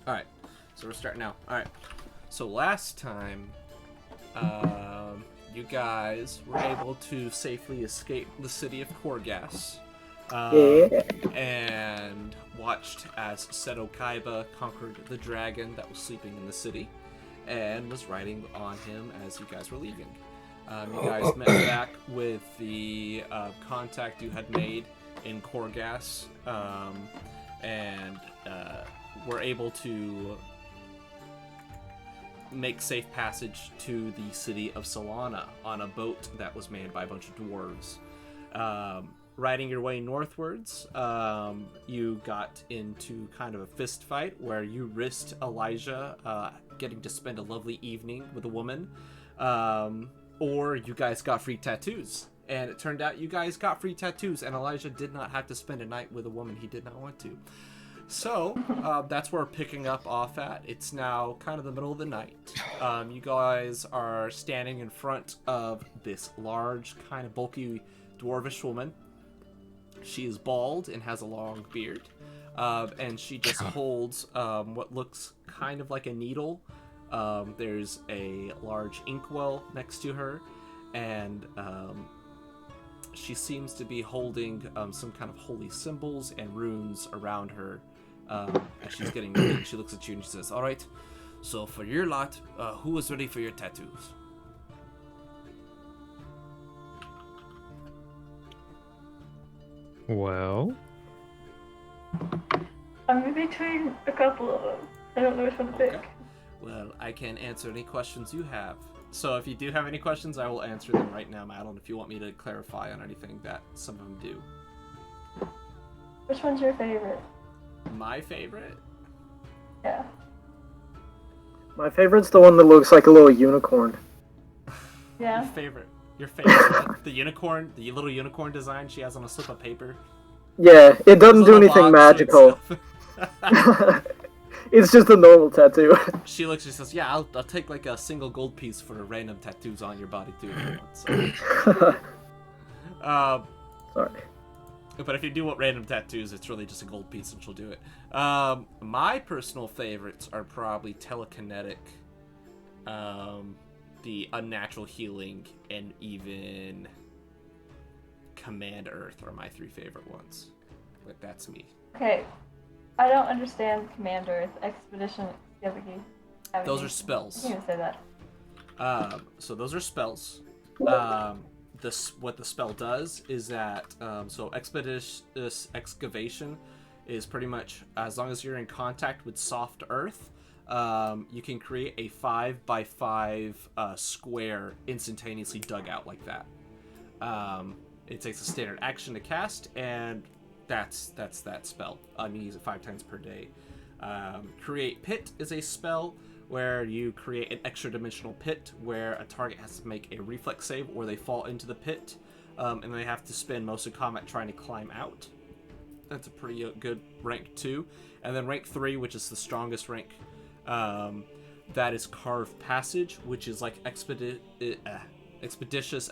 Alright, so we're starting now. Alright, so last time, you guys were able to safely escape the city of Korgas, Yeah. and watched as Seto Kaiba conquered the dragon that was sleeping in the city, and was riding on him as you guys were leaving. You guys met back with the contact you had made in Korgas, and were able to make safe passage to the city of Solana on a boat that was manned by a bunch of dwarves. Riding your way northwards, you got into kind of a fist fight where you risked Elijah getting to spend a lovely evening with a woman, or you guys got free tattoos. And it turned out you guys got free tattoos, and Elijah did not have to spend a night with a woman he did not want to. So, that's where we're picking up off at. It's now kind of the middle of the night. You guys are standing in front of this large, kind of bulky, dwarvish woman. She is bald and has a long beard. And she just holds what looks kind of like a needle. There's a large inkwell next to her, and she seems to be holding some kind of holy symbols and runes around her. As she's getting ready, she looks at you and she says, "All right, so for your lot, who is ready for your tattoos?" Well, I'm between a couple of them. I don't know which one to pick. Okay. Well, I can answer any questions you have. So if you do have any questions, I will answer them right now, Madeline, if you want me to clarify on anything that some of them do. Which one's your favorite? My favorite? Yeah. My favorite's the one that looks like a little unicorn. Yeah. Your favorite, the unicorn, the little unicorn design she has on a slip of paper. Yeah, it doesn't do Little anything logs and magical. stuff. It's just a normal tattoo. She looks, she says, "Yeah, I'll take like a single gold piece for random tattoos on your body too." If you want, so. Sorry. But if you do want random tattoos, it's really just a gold piece and she'll do it. My personal favorites are probably telekinetic, the unnatural healing, and even Command Earth are my three favorite ones. But that's me. Okay. I don't understand Command Earth, Expedition, Those are spells. I can't even say that. So those are spells. What the spell does is that so expeditious excavation is pretty much, as long as you're in contact with soft earth, you can create a 5x5 square instantaneously dug out like that. It takes a standard action to cast, and that's that spell. You use it 5 times per day. Create Pit is a spell where you create an extra dimensional pit where a target has to make a reflex save or they fall into the pit, and they have to spend most of combat trying to climb out. That's a pretty good rank 2. And then rank 3, which is the strongest rank, that is Carved Passage, which is like expeditious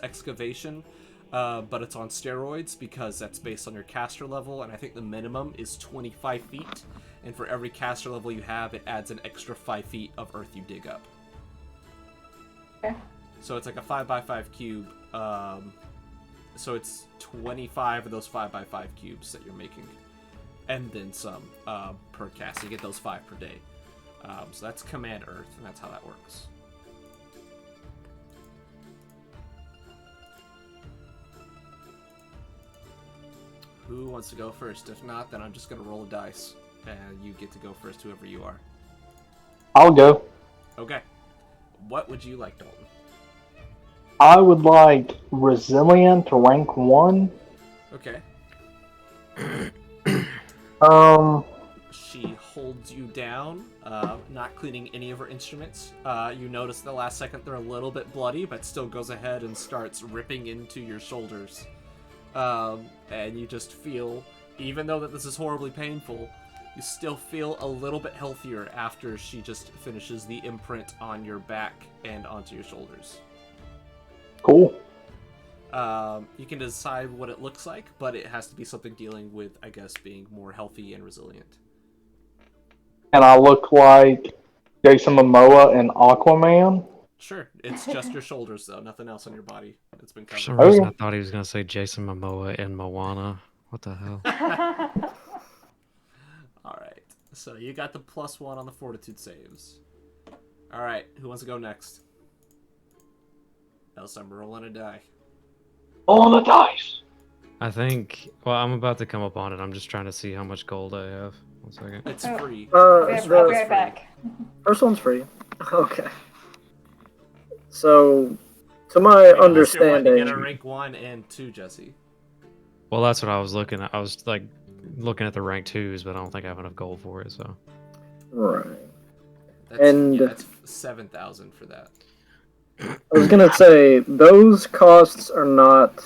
excavation, but it's on steroids because that's based on your caster level, and I think the minimum is 25 feet. And for every caster level you have, it adds an extra 5 feet of earth you dig up. Okay. So it's like a 5x5 cube. So it's 25 of those 5x5 cubes that you're making. And then some per cast. You get those 5 per day. So that's Command Earth, and that's how that works. Who wants to go first? If not, then I'm just going to roll a dice. And you get to go first, whoever you are. I'll go. Okay. What would you like, Dalton? I would like Resilient to rank 1. Okay. She holds you down, not cleaning any of her instruments. You notice the last second they're a little bit bloody, but still goes ahead and starts ripping into your shoulders. And you just feel, even though that this is horribly painful, you still feel a little bit healthier after she just finishes the imprint on your back and onto your shoulders. Cool. You can decide what it looks like, but it has to be something dealing with, I guess, being more healthy and resilient. and I look like Jason Momoa and Aquaman. Sure, it's just your shoulders though, nothing else on your body that's been For some covered. reason, Okay. I thought he was gonna say Jason Momoa and Moana. What the hell? All right, so you got the +1 on the fortitude saves. All right, who wants to go next? Else I'm rolling a die. On the dice. I think. Well, I'm about to come up on it. I'm just trying to see how much gold I have. 1 second. It's Oh. free. I'll be First right round is free. back. First one's free. Okay. So, to my I mean, unless you're wanting to understanding, get a rank 1 and 2, Jesse. Well, that's what I was looking at. I was like looking at the rank 2s, but I don't think I have enough gold for it. So. right? Yeah, that's 7,000 for that. I was gonna say those costs are not.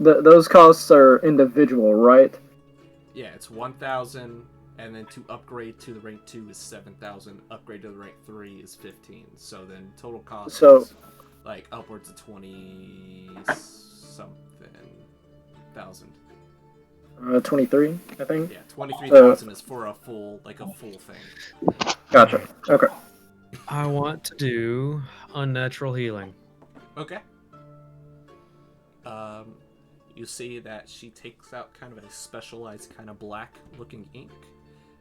Those costs are individual, right? Yeah, it's 1,000, and then to upgrade to the rank 2 is 7,000. Upgrade to the rank 3 is 15. So then total cost is like upwards of 20 something thousand. 23, I think. Yeah, 23,000 is for a full thing. Gotcha. Okay. I want to do unnatural healing. Okay. You see that she takes out kind of a specialized kind of black-looking ink,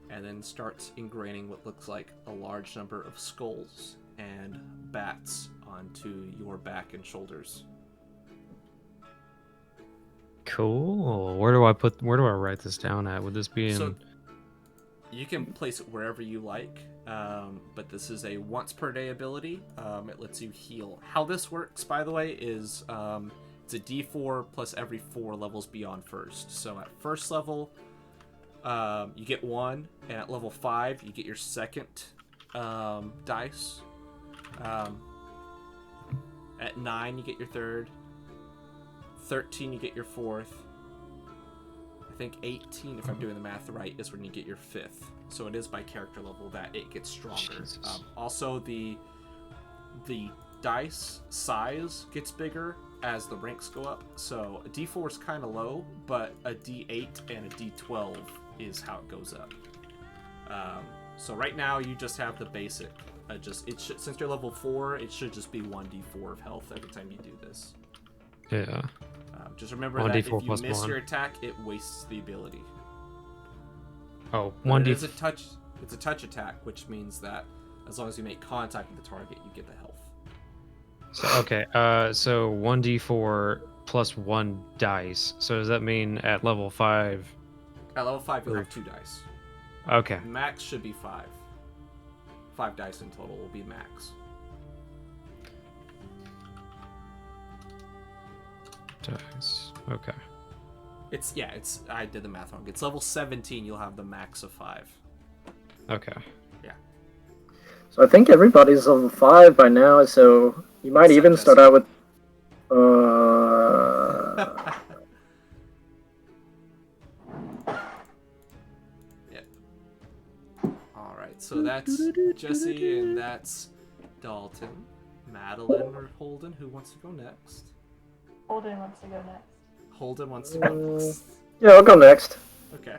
and then starts ingraining what looks like a large number of skulls and bats onto your back and shoulders. Cool. Where do I write this down at? Would this be in? So you can place it wherever you like, but this is a once per day ability. It lets you heal. How this works, by the way, is it's a D4 plus every 4 levels beyond first. So at first level, you get 1, and at level 5, you get your second dice. At 9, you get your third. 13, you get your fourth. I think 18, if I'm doing the math right, is when you get your 5th. So it is by character level that it gets stronger. Also, the dice size gets bigger as the ranks go up. So a D4 is kind of low, but a D8 and a D12 is how it goes up. So right now you just have the basic. Since you're level 4, it should just be 1d4 of health every time you do this. Yeah. Just remember that if you plus miss 1. your attack, it wastes the ability. Oh, But 1d. It's a touch attack, which means that as long as you make contact with the target, you get the health. So, okay. So 1d4 plus 1 dice. So does that mean at level 5? At level 5, you'll have 2 dice. Okay. Max should be 5. 5 dice in total will be max. Dice. Okay. I did the math wrong. It's level 17, you'll have the max of 5. Okay. Yeah. So I think everybody's level 5 by now. So you might even start out with. Yeah. Alright, so that's Jesse and that's Dalton. Madeline or Holden, who wants to go next? Holden wants to go next. Holden wants to go next. Yeah, I'll go next. Okay.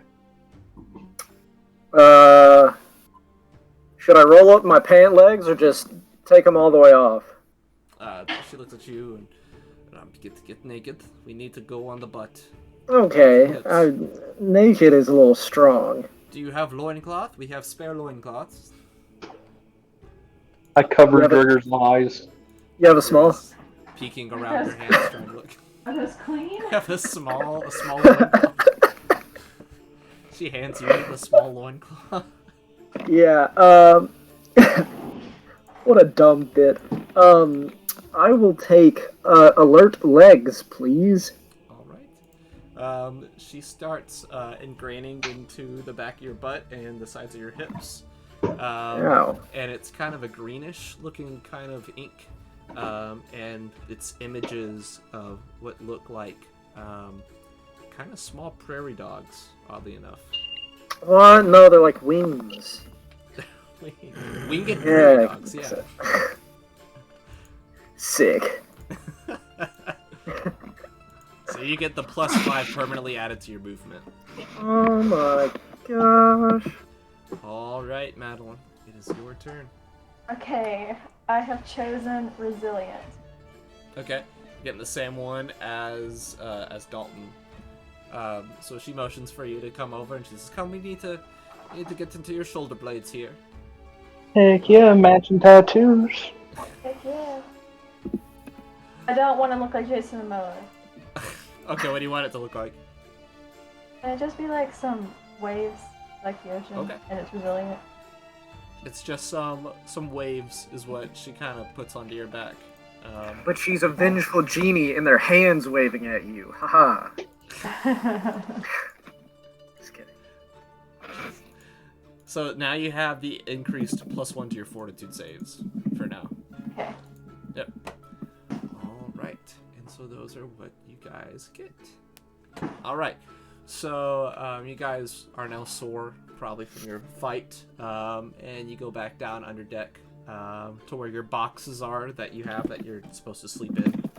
Should I roll up my pant legs or just take them all the way off? She looks at you and get naked. We need to go on the butt. Okay, naked is a little strong. Do you have loincloth? We have spare loincloths. I covered Gregor's eyes. You have a small? Peeking around your hands trying to look. Are those clean? Have a small loincloth. She hands you the small loincloth. Yeah, what a dumb bit. I will take, alert legs, please. Alright. She starts, ingraining into the back of your butt and the sides of your hips. Ow. And it's kind of a greenish looking kind of ink. And it's images of what look like, kind of small prairie dogs, oddly enough. What? No, they're like wings. Winged prairie dogs, yeah. Sick. So you get the +5 permanently added to your movement. Oh my gosh. All right, Madeline, it is your turn. Okay, I have chosen resilient. Okay, getting the same one as Dalton. So she motions for you to come over, and she says, "Come, we need to get into your shoulder blades here." Heck yeah, matching tattoos. Heck yeah. I don't want to look like Jason Momoa. Okay, what do you want it to look like? Can it just be like some waves, like the ocean, Okay. and it's resilient? It's just some waves is what she kind of puts onto your back. But she's a vengeful genie and their hands waving at you. Haha. Just kidding. So now you have the increased +1 to your fortitude saves for now. Okay. Yep. All right, and so those are what you guys get. All right, so you guys are now sore, probably from your fight, and you go back down under deck to where your boxes are that you have that you're supposed to sleep in.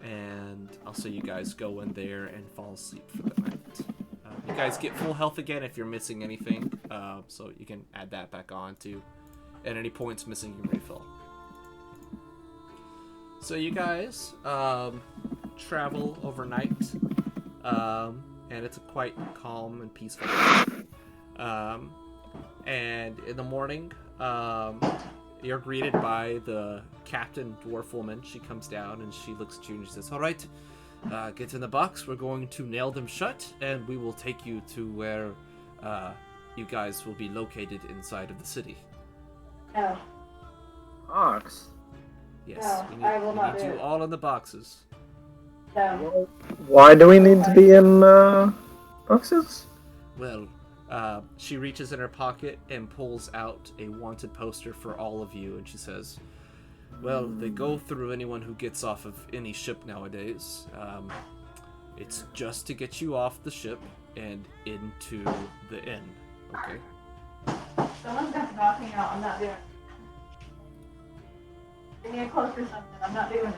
And also you guys go in there and fall asleep for the night. You guys get full health again if you're missing anything, so you can add that back on too. At any points missing, you can refill. So you guys travel overnight, and it's a quite calm and peaceful night. And in the morning, you're greeted by the captain dwarf woman. She comes down and she looks at you and she says, "All right, get in the box. We're going to nail them shut, and we will take you to where you guys will be located inside of the city." No. Box. Yes, No, I will not need do you it. all in the boxes. No. Why do we need to be in boxes? Well, she reaches in her pocket and pulls out a wanted poster for all of you, and she says, "Well, they go through anyone who gets off of any ship nowadays. It's just to get you off the ship and into the inn, okay?" Someone's got to knock me out. I'm not doing it. Give me a cloak or something. I'm not doing it.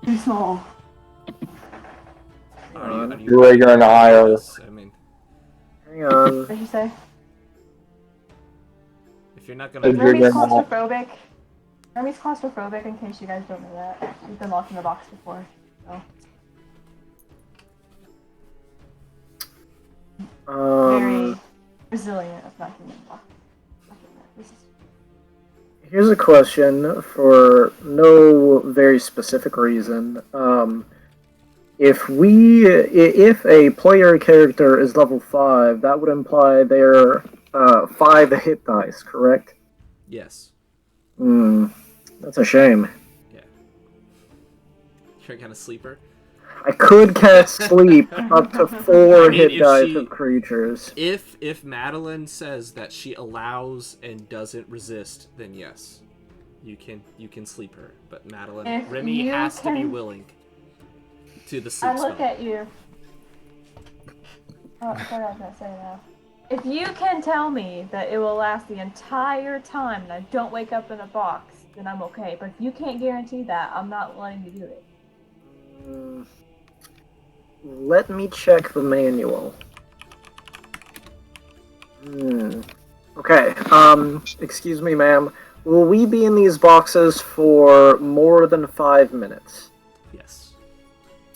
Too small. Are you You're bigger and higher. I mean, Hang on. What did you say? if you're not gonna... You're Remy's gonna- claustrophobic. Remy's claustrophobic, in case you guys don't know that. She's been locked in the box before. So. Very resilient of not getting locked. Here's a question for no very specific reason. If a player character is level 5, that would imply they're 5 hit dice, correct? Yes. That's a shame. Yeah. You're kind of sleeper. I could cast sleep up to 4 I mean, hit if dice she- of creatures. If Madeline says that she allows and doesn't resist, then yes, you can sleep her. But Madeline, If Remy you has to be can- willing to the sleep I look spell. at you. Oh, sorry, I was gonna say now. If you can tell me that it will last the entire time and I don't wake up in a box, then I'm okay. But if you can't guarantee that, I'm not letting you do it. Let me check the manual. Okay, excuse me, ma'am. Will we be in these boxes for more than 5 minutes? Yes.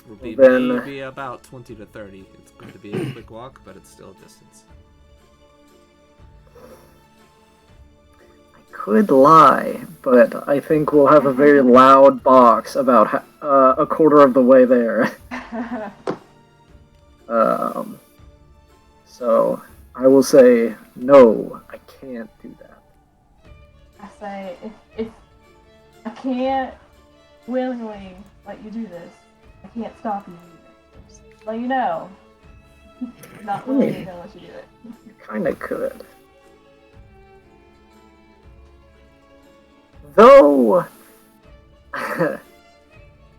Will be Then- maybe about 20 to 30. It's going to be a quick walk, but it's still a distance. I could lie, but I think we'll have a very loud box about a quarter of the way there. So I will say no, I can't do that. I say, if I can't willingly let you do this, I can't stop you. Just let you know. I'm not willingly gonna let you do it. You kinda could. Though,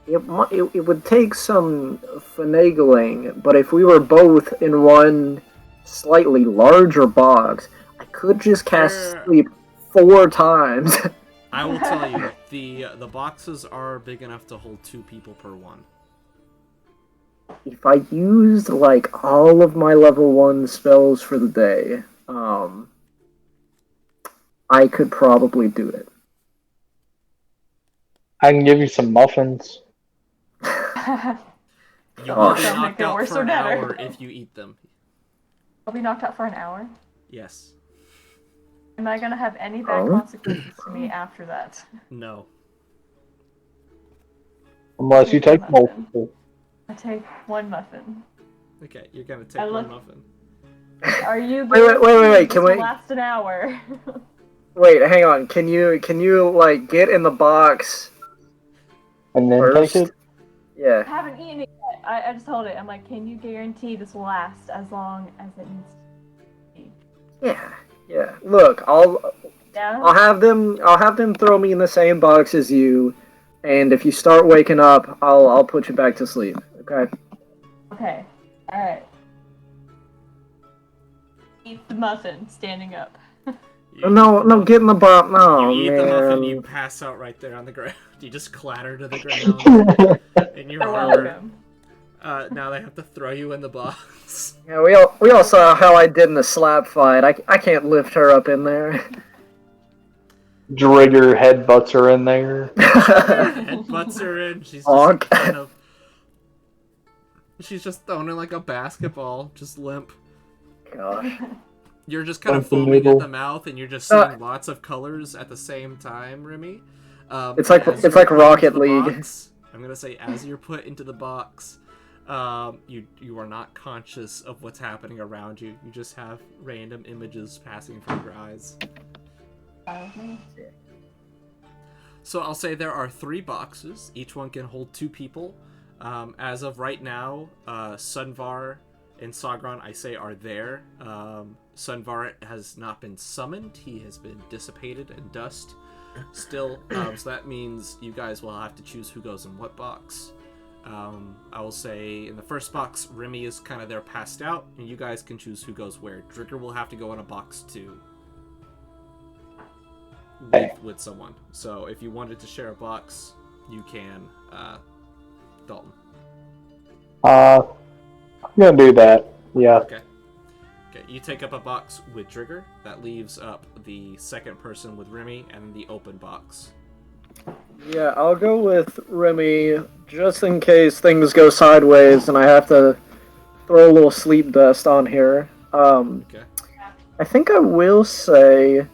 it would take some finagling, but if we were both in one slightly larger box, I could just cast Sure. sleep 4 times. I will tell you, the boxes are big enough to hold 2 people per one. if I used like all of my level 1 spells for the day, I could probably do it. I can give you some muffins. You will Gosh. be Don't make knocked it out worse for or an better. hour if you eat them. I'll be knocked out for an hour. Yes. Am I gonna have any bad Oh. consequences to me after that? No. Unless you take multiple. I take one muffin. Okay, you're gonna take I one look- muffin. Are you Wait, guaranteed can this will we- last an hour? Wait, hang on. Can you like get in the box And then first? take it? I Yeah. haven't eaten it yet. I just told it. I'm like, can you guarantee this will last as long as it needs to be? Yeah. Look, I'll Yeah? have them throw me in the same box as you, and if you start waking up, I'll put you back to sleep. Okay. Okay. Alright. Eat the muffin, standing up. You No, eat the no, get in the box. No, You eat man. the muffin, you pass out right there on the ground. You just clatter to the ground, and you're You're hurt. welcome. Now they have to throw you in the box. Yeah, we all saw how I did in the slap fight. I can't lift her up in there. Drigger headbutts her in there. Headbutts her in. She's Honk. just kind of. She's just thrown in like a basketball, just limp. Gosh. You're just kind of Something foaming at little. the mouth, and you're just seeing lots of colors at the same time, Remy. It's like as it's you're like put Rocket into the League. box- I'm gonna say as you're put into the box, you are not conscious of what's happening around you. You just have random images passing from your eyes. So I'll say there are 3 boxes. Each one can hold 2 people. As of right now, Sunvar and Sagron, I say, are there. Sunvar has not been summoned. He has been dissipated in dust still. So that means you guys will have to choose who goes in what box. I will say in the first box, Remy is kind of there passed out, and you guys can choose who goes where. Drigger will have to go in a box too. With someone. So if you wanted to share a box, you can, Dalton. I'm gonna do that. Yeah. Okay, you take up a box with Drigger. That leaves up the second person with Remy, and the open box. Yeah, I'll go with Remy just in case things go sideways and I have to throw a little sleep dust on here. Okay. I think I will say,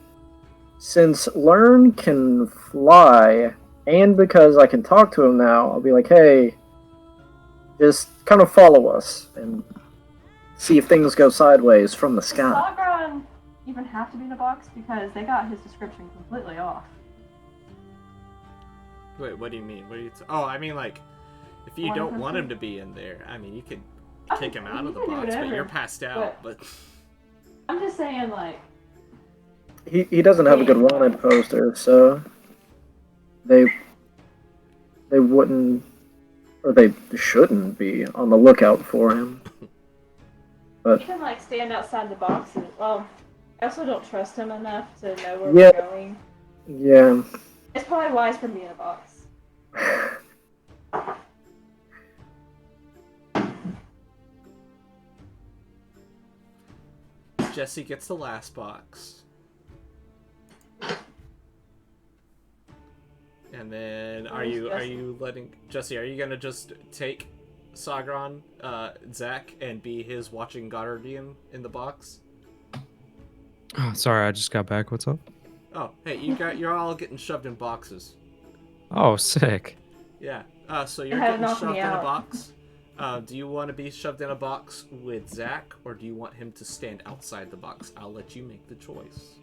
since Learn can fly, and because I can talk to him now, I'll be like, hey, just kind of follow us and see if things go sideways from the Does sky. Sagron even have to be in a box? Because they got his description completely off. Wait, what do you mean? What do you? Oh, I mean like, if you One don't want person? him to be in there, I mean you could I kick mean, him out you of the can do box, but whatever, you're passed out. But I'm just saying, like, He doesn't have a good wanted poster, so they wouldn't, or they shouldn't be on the lookout for him. he can, like, stand outside the box and, well, I also don't trust him enough to know where Yeah. we're going. Yeah. It's probably wise for me in a box. Jesse gets the last box. And then are you letting Jesse? Are you gonna just take Sagron, Zach, and be his watching guardian in the box? Oh, sorry, I just got back. What's up? Oh, hey, you're all getting shoved in boxes. Oh, sick. Yeah. So you're had getting knocked shoved me in a out. box. Do you want to be shoved in a box with Zach, or do you want him to stand outside the box? I'll let you make the choice.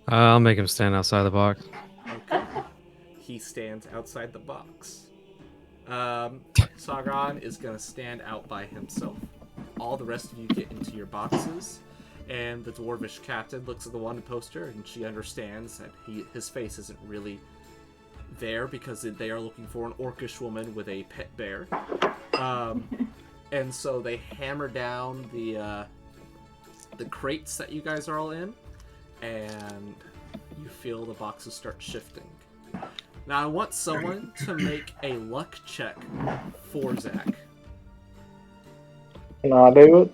I'll make him stand outside the box. Okay. He stands outside the box. Sagron is going to stand out by himself. All the rest of you get into your boxes, and the dwarvish captain looks at the wanted poster, and she understands that his face isn't really there because they are looking for an orcish woman with a pet bear. And so they hammer down the crates that you guys are all in, and you feel the boxes start shifting. Now I want someone to make a luck check for Zach. Can I do it?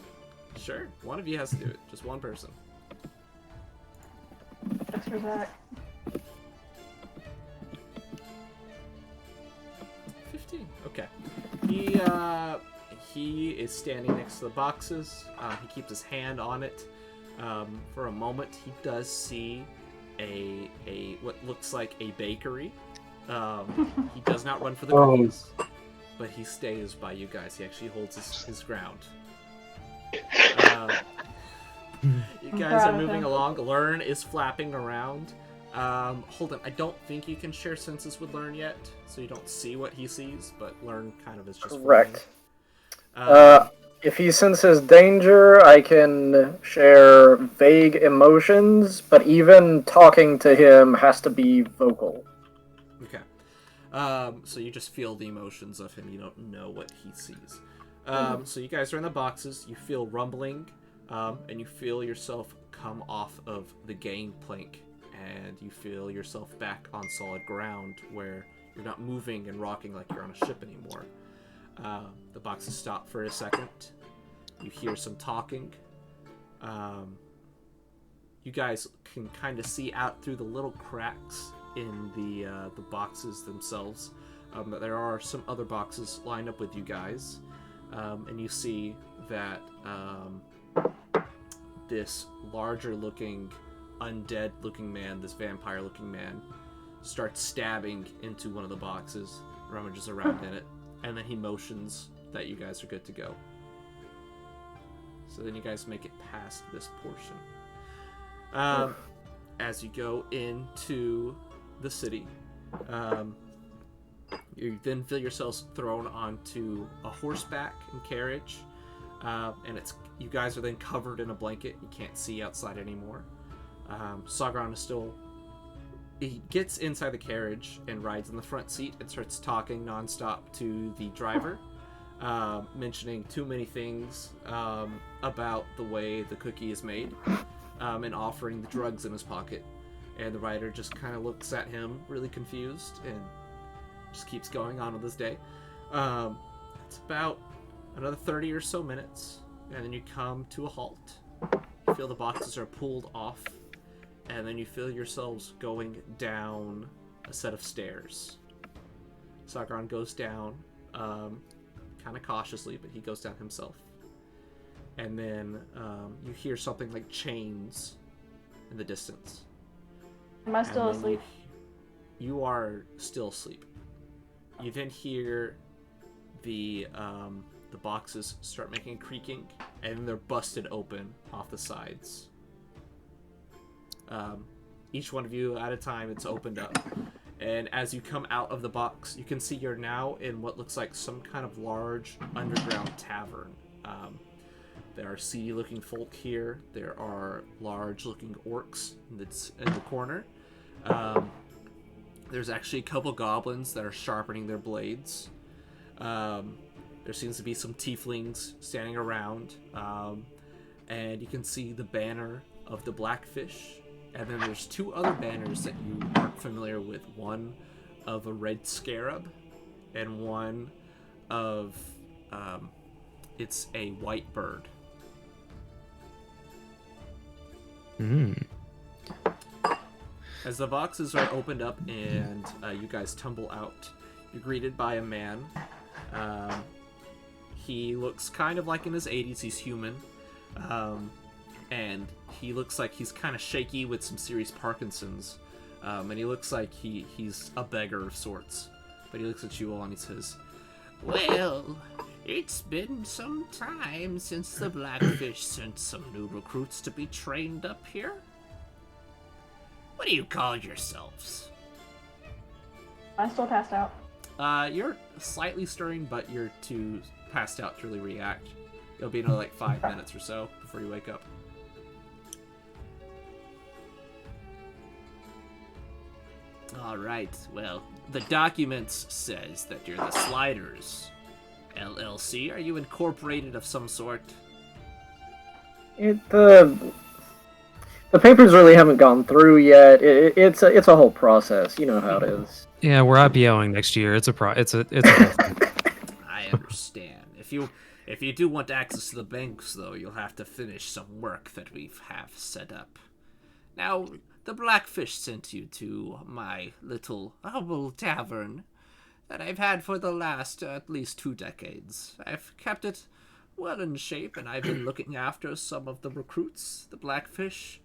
Sure, one of you has to do it. Just one person. That's for Zach. 15. Okay. He is standing next to the boxes. He keeps his hand on it. For a moment, he does see a what looks like a bakery. He does not run for the cookies, but he stays by you guys. He actually holds his ground. You guys are moving along. Learn is flapping around. Hold on. I don't think you can share senses with Learn yet, so you don't see what he sees, but Learn kind of is just Correct. If he senses danger, I can share vague emotions, but even talking to him has to be vocal. Okay. So you just feel the emotions of him. You don't know what he sees. So you guys are in the boxes. You feel rumbling, and you feel yourself come off of the gangplank, and you feel yourself back on solid ground where you're not moving and rocking like you're on a ship anymore. The boxes stop for a second. You hear some talking. You guys can kind of see out through the little cracks in the boxes themselves. But there are some other boxes lined up with you guys. And you see that this larger-looking, undead-looking man, this vampire-looking man, starts stabbing into one of the boxes, rummages around in it, and then he motions that you guys are good to go. So then you guys make it past this portion. As you go into the city, you then feel yourselves thrown onto a horseback and carriage, and you guys are then covered in a blanket. You can't see outside anymore. Sagron is still... He gets inside the carriage and rides in the front seat and starts talking nonstop to the driver, mentioning too many things about the way the cookie is made, and offering the drugs in his pocket. And the rider just kind of looks at him really confused and just keeps going on with his day. It's about another 30 or so minutes, and then you come to a halt. You feel the boxes are pulled off, and then you feel yourselves going down a set of stairs. Sagron goes down, kind of cautiously, but he goes down himself. And then you hear something like chains in the distance. Am I still asleep? You are still asleep. You then hear the boxes start making a creaking, and they're busted open off the sides. Each one of you at a time, it's opened up. And as you come out of the box, you can see you're now in what looks like some kind of large underground tavern. There are seedy-looking folk here. There are large-looking orcs in the corner. There's actually a couple goblins that are sharpening their blades. There seems to be some tieflings standing around. And you can see the banner of the Blackfish. And then there's two other banners that you aren't familiar with. One of a red scarab, and one of, it's a white bird. As the boxes are opened up and you guys tumble out, you're greeted by a man. He looks kind of like in his 80s. He's human. And he looks like he's kind of shaky with some serious Parkinson's. And he looks like he's a beggar of sorts. But he looks at you all and he says, "Well, it's been some time since the Blackfish sent some new recruits to be trained up here. What do you call yourselves?" I still passed out. You're slightly stirring, but you're too passed out to really react. It'll be another 5 minutes or so before you wake up. All right. Well, the documents says that you're the Sliders LLC. Are you incorporated of some sort? The papers really haven't gone through yet. It's a whole process. You know how it is. Yeah, we're IPOing next year. It's a whole thing. I understand. If you do want access to the banks, though, you'll have to finish some work that we have set up. Now, the Blackfish sent you to my little humble tavern that I've had for the last at least 2 decades. I've kept it well in shape, and I've been looking after some of the recruits, the Blackfish,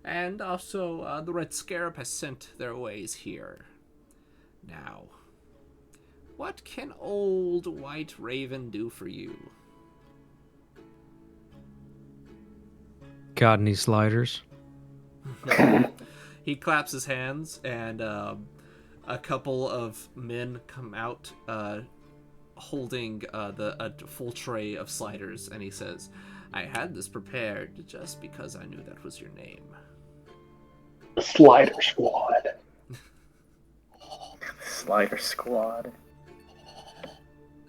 and also the Red Scarab has sent their ways here. Now, what can old White Raven do for you? Got any sliders? He claps his hands, and a couple of men come out holding a full tray of sliders, and he says, I had this prepared just because I knew that was your name. The Slider Squad. Slider Squad.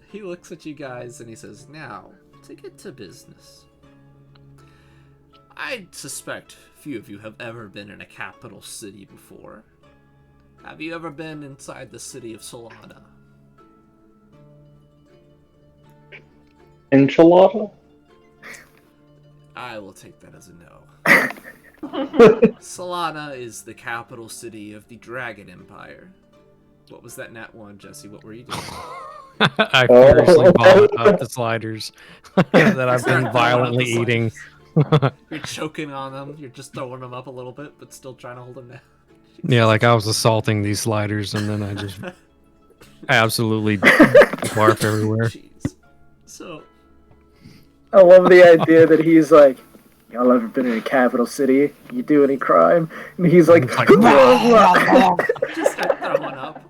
He looks at you guys and he says, now, to get to business. I suspect few of you have ever been in a capital city before. Have you ever been inside the city of Solana? Enchilada? I will take that as a no. Solana is the capital city of the Dragon Empire. What was that nat one, Jesse? What were you doing? I furiously vomit up the sliders that I've been Start violently throwing eating. up the sliders. You're choking on them. You're just throwing them up a little bit, but still trying to hold them down. Yeah, like I was assaulting these sliders, and then I just absolutely barf everywhere. Jeez. So, I love the idea that he's like, y'all ever been in a capital city? You do any crime? And he's like, It's like, just start throwing up.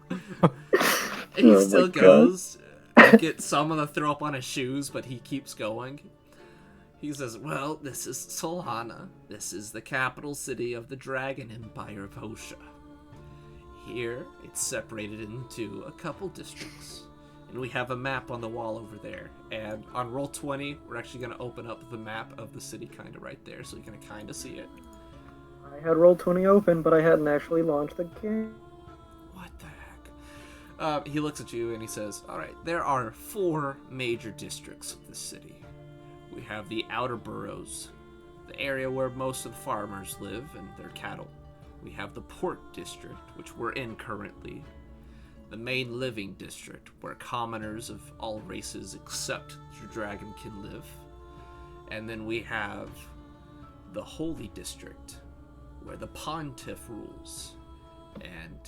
And he Oh still my God. goes. You get some of the throw up on his shoes, but he keeps going. He says, well, this is Solana. This is the capital city of the Dragon Empire of Hosha. Here, it's separated into a couple districts. And we have a map on the wall over there. And on roll 20, we're actually going to open up the map of the city kind of right there, so you can kind of see it. I had Roll20 open, but I hadn't actually launched the game. What the heck? He looks at you and he says, alright, there are 4 major districts of this city. We have the outer boroughs, the area where most of the farmers live and their cattle. We have the port district, which we're in currently. The main living district, where commoners of all races except the dragon can live. And then we have the holy district, where the pontiff rules. And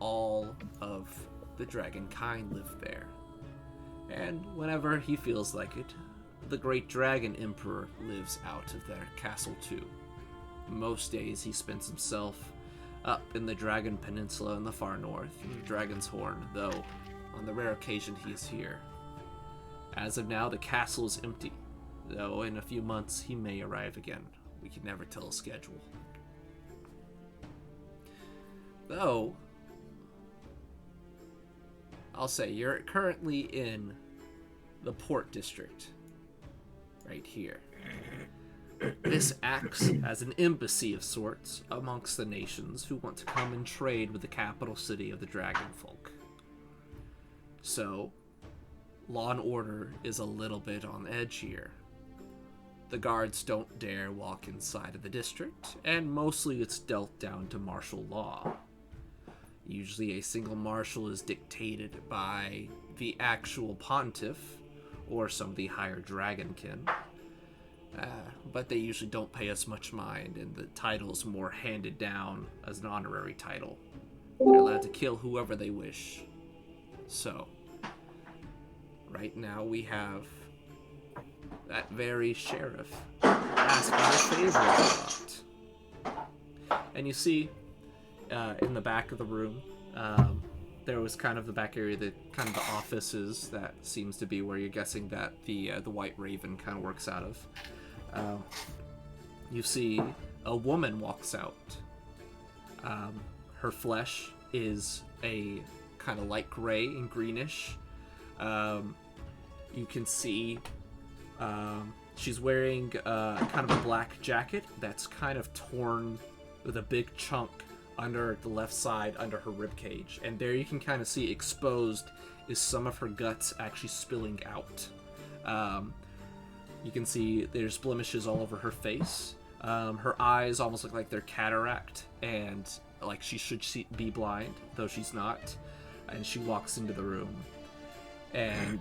all of the dragon kind live there. And whenever he feels like it, the great dragon emperor lives out of their castle too. Most days he spends himself up in the Dragon Peninsula in the far north, in the Dragon's Horn, though on the rare occasion he is here. As of now, the castle is empty, though in a few months he may arrive again. We can never tell a schedule. Though, I'll say you're currently in the port district. Right here. This acts as an embassy of sorts amongst the nations who want to come and trade with the capital city of the Dragon Folk. So, law and order is a little bit on edge here. The guards don't dare walk inside of the district, and mostly it's dealt down to martial law. Usually a single marshal is dictated by the actual pontiff, or some of the higher dragonkin. But they usually don't pay us much mind, and the title is more handed down as an honorary title. They're allowed to kill whoever they wish. So, right now we have that very sheriff asking a favor a lot. And you see, in the back of the room, there was kind of the back area, kind of the offices that seems to be where you're guessing that the White Raven kind of works out of. You see a woman walks out. Her flesh is a kind of light gray and greenish. You can see she's wearing kind of a black jacket that's kind of torn with a big chunk under the left side, under her rib cage, and there you can kind of see exposed is some of her guts actually spilling out. You can see there's blemishes all over her face. Her eyes almost look like they're cataract, and like she should be blind, though she's not. And she walks into the room, and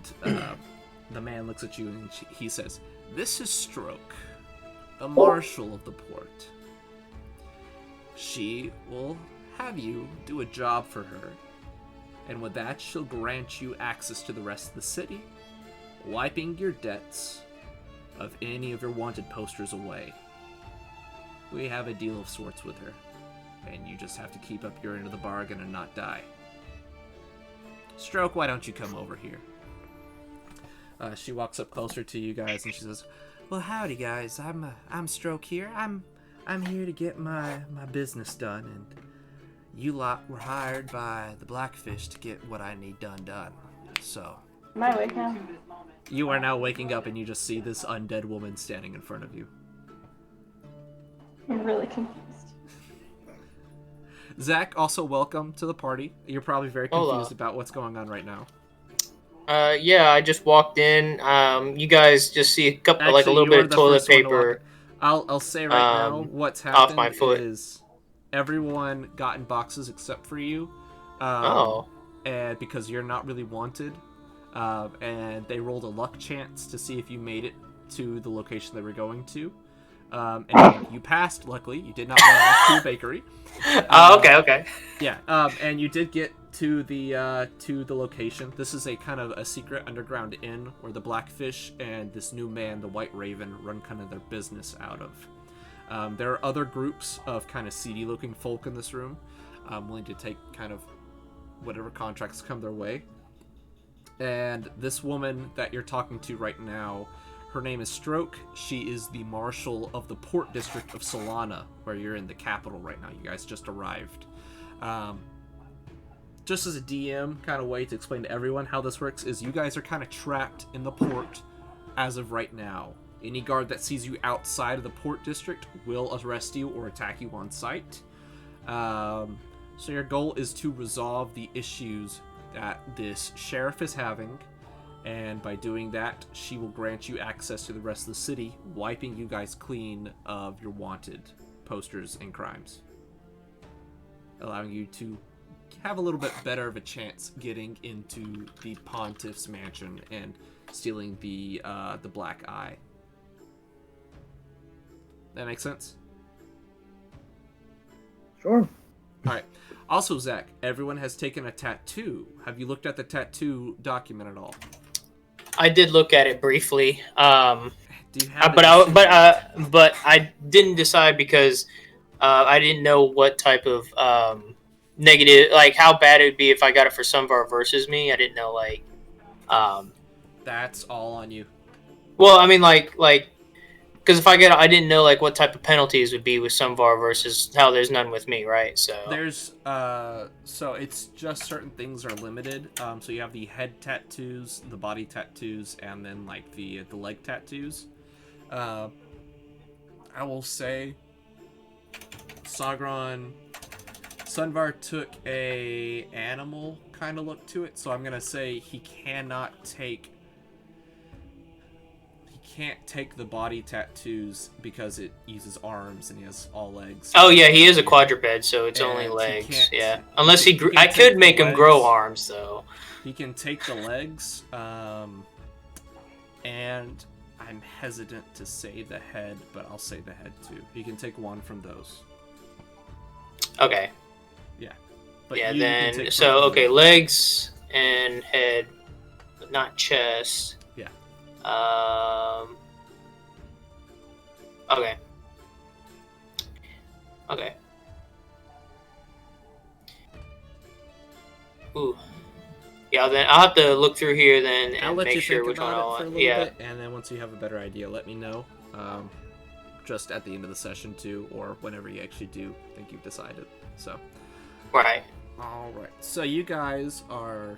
the man looks at you, and he says, "This is Stroke, the marshal of the port. She will have you do a job for her, and with that, she'll grant you access to the rest of the city, wiping your debts of any of your wanted posters away. We have a deal of sorts with her, and you just have to keep up your end of the bargain and not die. Stroke, why don't you come over here?" She walks up closer to you guys, and she says, "Well, howdy, guys. I'm Stroke here. I'm here to get my business done, and you lot were hired by the Blackfish to get what I need done. So." Am I awake now? You are now waking up, and you just see this undead woman standing in front of you. I'm really confused. Zach, also welcome to the party. You're probably very confused about what's going on right now. Yeah, I just walked in. You guys just see a couple, Actually, like a little you bit are of the toilet first one to walk paper. in. I'll say right now what's off my happened foot. is everyone got in boxes except for you. And because you're not really wanted. And they rolled a luck chance to see if you made it to the location they were going to. And you passed, luckily. You did not run off to a bakery. Okay. Yeah, and you did get to the location. This is a kind of a secret underground inn where the Blackfish and this new man, the White Raven, run kind of their business out of. There are other groups of kind of seedy-looking folk in this room, willing to take kind of whatever contracts come their way. And this woman that you're talking to right now, her name is Stroke. She is the marshal of the port district of Solana, where you're in the capital right now. You guys just arrived. Just as a DM kind of way to explain to everyone how this works is you guys are kind of trapped in the port as of right now. Any guard that sees you outside of the port district will arrest you or attack you on sight. So your goal is to resolve the issues that this sheriff is having, and by doing that, she will grant you access to the rest of the city, wiping you guys clean of your wanted posters and crimes, allowing you to have a little bit better of a chance getting into the Pontiff's mansion and stealing the Black Eye. That makes sense? Sure. Alright. Also, Zach, everyone has taken a tattoo. Have you looked at the tattoo document at all? I did look at it briefly. Do you have but I didn't decide because I didn't know what type of negative, like how bad it would be if I got it for Sunvar versus me. I didn't know like. That's all on you. Well, I mean, like, because if I get, I didn't know like what type of penalties would be with Sunvar versus how there's none with me, right? So there's so it's just certain things are limited. So you have the head tattoos, the body tattoos, and then like the leg tattoos. I will say, Sunvar took a animal kind of look to it, so I'm gonna say he can't take the body tattoos because it uses arms and he has all legs. Oh yeah, he is a quadruped, so it's only legs. Yeah, unless I could make him grow arms though. He can take the legs, and I'm hesitant to say the head, but I'll say the head too. He can take one from those. Okay. Yeah. But yeah. you can Then take so from okay, legs and head, but not chest. Yeah. Okay. Okay. Ooh. Yeah, then I'll have to look through here then I'll and let make you sure think which one I about it for a want. little Yeah. bit, and then once you have a better idea, let me know. Just at the end of the session too, or whenever you actually do think you've decided. So. Right. All right. So you guys are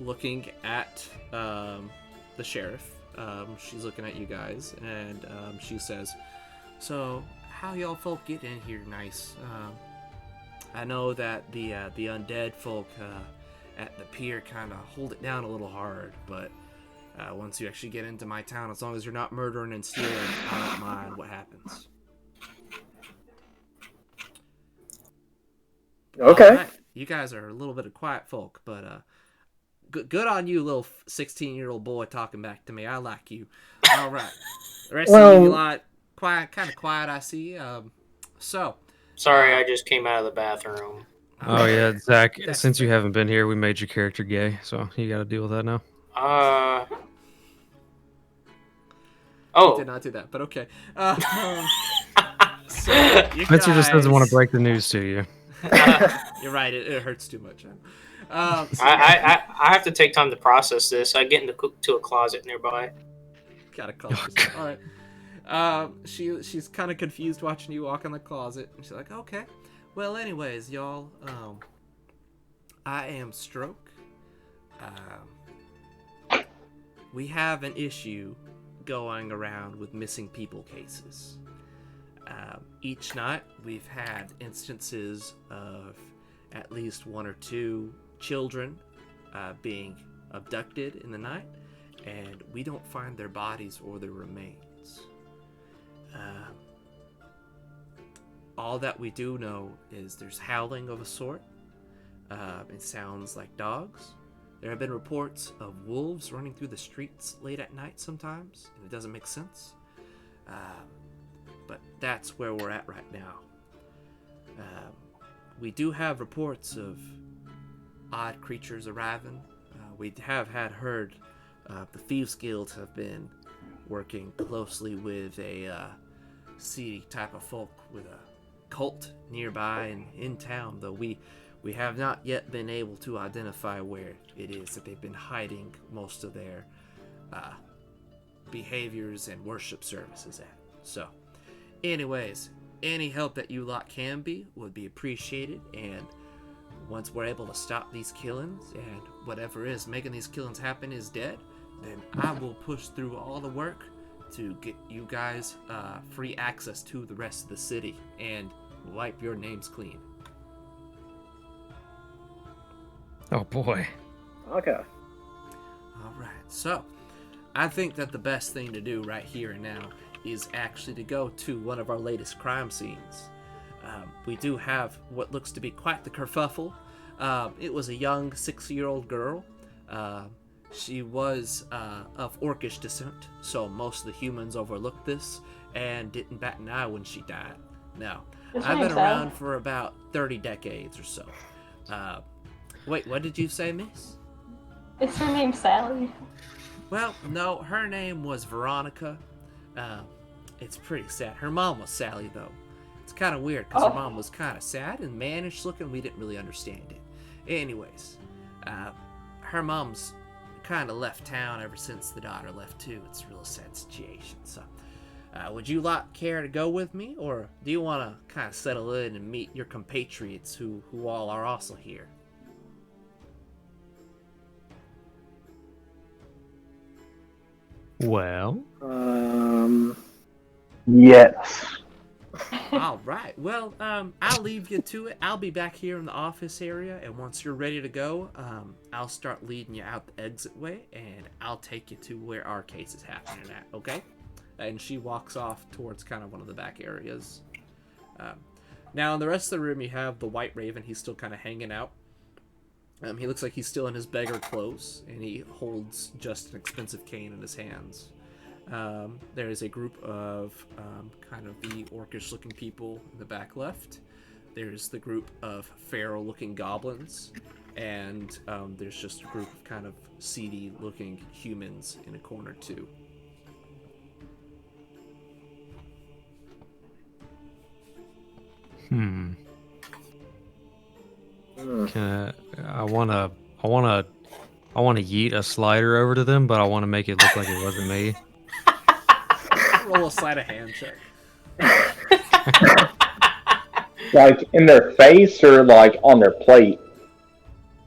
looking at the sheriff. She's looking at you guys, and she says, "So, how y'all folk get in here nice? I know that the undead folk at the pier kind of hold it down a little hard, but Once you actually get into my town, as long as you're not murdering and stealing, I don't mind what happens. Okay. All right. You guys are a little bit of quiet folk, but good on you, little 16-year-old boy talking back to me. I like you. All right. The rest of you lot, quiet, kind of quiet, I see. Sorry, I just came out of the bathroom. Oh yeah, Zach. That's Since you fair. haven't been here, we made your character gay, so you got to deal with that now. Did Oh. not do that, but okay. So you Spencer just doesn't want to guys- break the news to you. You're right. It hurts too much. So I have to take time to process this. I get into a closet nearby. gotta call. All right. She's kind of confused watching you walk in the closet, and she's like, "Okay, well, anyways, y'all. I am Stroke. We have an issue going around with missing people cases. Each night we've had instances of at least one or two children being abducted in the night, and we don't find their bodies or their remains. All that we do know is there's howling of a sort. It sounds like dogs. There have been reports of wolves running through the streets late at night sometimes, and it doesn't make sense. But that's where we're at right now. We do have reports of odd creatures arriving. We have heard the Thieves Guild have been working closely with a seedy type of folk with a cult nearby and in town, though we have not yet been able to identify where it is that they've been hiding most of their behaviors and worship services at. So, anyways, any help that you lot can be would be appreciated, and once we're able to stop these killings and whatever is making these killings happen is dead, then I will push through all the work to get you guys free access to the rest of the city and wipe your names clean. Oh boy. Okay. All right, so I think that the best thing to do right here and now is actually to go to one of our latest crime scenes. We do have what looks to be quite the kerfuffle. It was a young 6-year-old girl. She was of Orcish descent, so most of the humans overlooked this and didn't bat an eye when she died. Now, Is her I've been name around Sally? for about 30 decades or so. Wait, what did you say, miss? Is her name Sally? Well, no, her name was Veronica. It's pretty sad. Her mom was Sally, though. It's kind of weird because Oh. her mom was kind of sad and mannish looking. We didn't really understand it. Anyways, her mom's kind of left town ever since the daughter left too. It's a real sad situation. So, would you lot care to go with me, or do you want to kind of settle in and meet your compatriots who all are also here? Well, Yes. All right. Well, I'll leave you to it. I'll be back here in the office area, and once you're ready to go, I'll start leading you out the exit way, and I'll take you to where our case is happening at. Okay? And she walks off towards kind of one of the back areas. Now, in the rest of the room, you have the White Raven. He's still kind of hanging out. He looks like he's still in his beggar clothes, and he holds just an expensive cane in his hands. There is a group of kind of the orcish-looking people in the back left. There's the group of feral-looking goblins, and there's just a group of kind of seedy-looking humans in a corner too. can I wanna yeet a slider over to them, but I want to make it look like it wasn't me. Roll a sleight of hand check. Like in their face or like on their plate?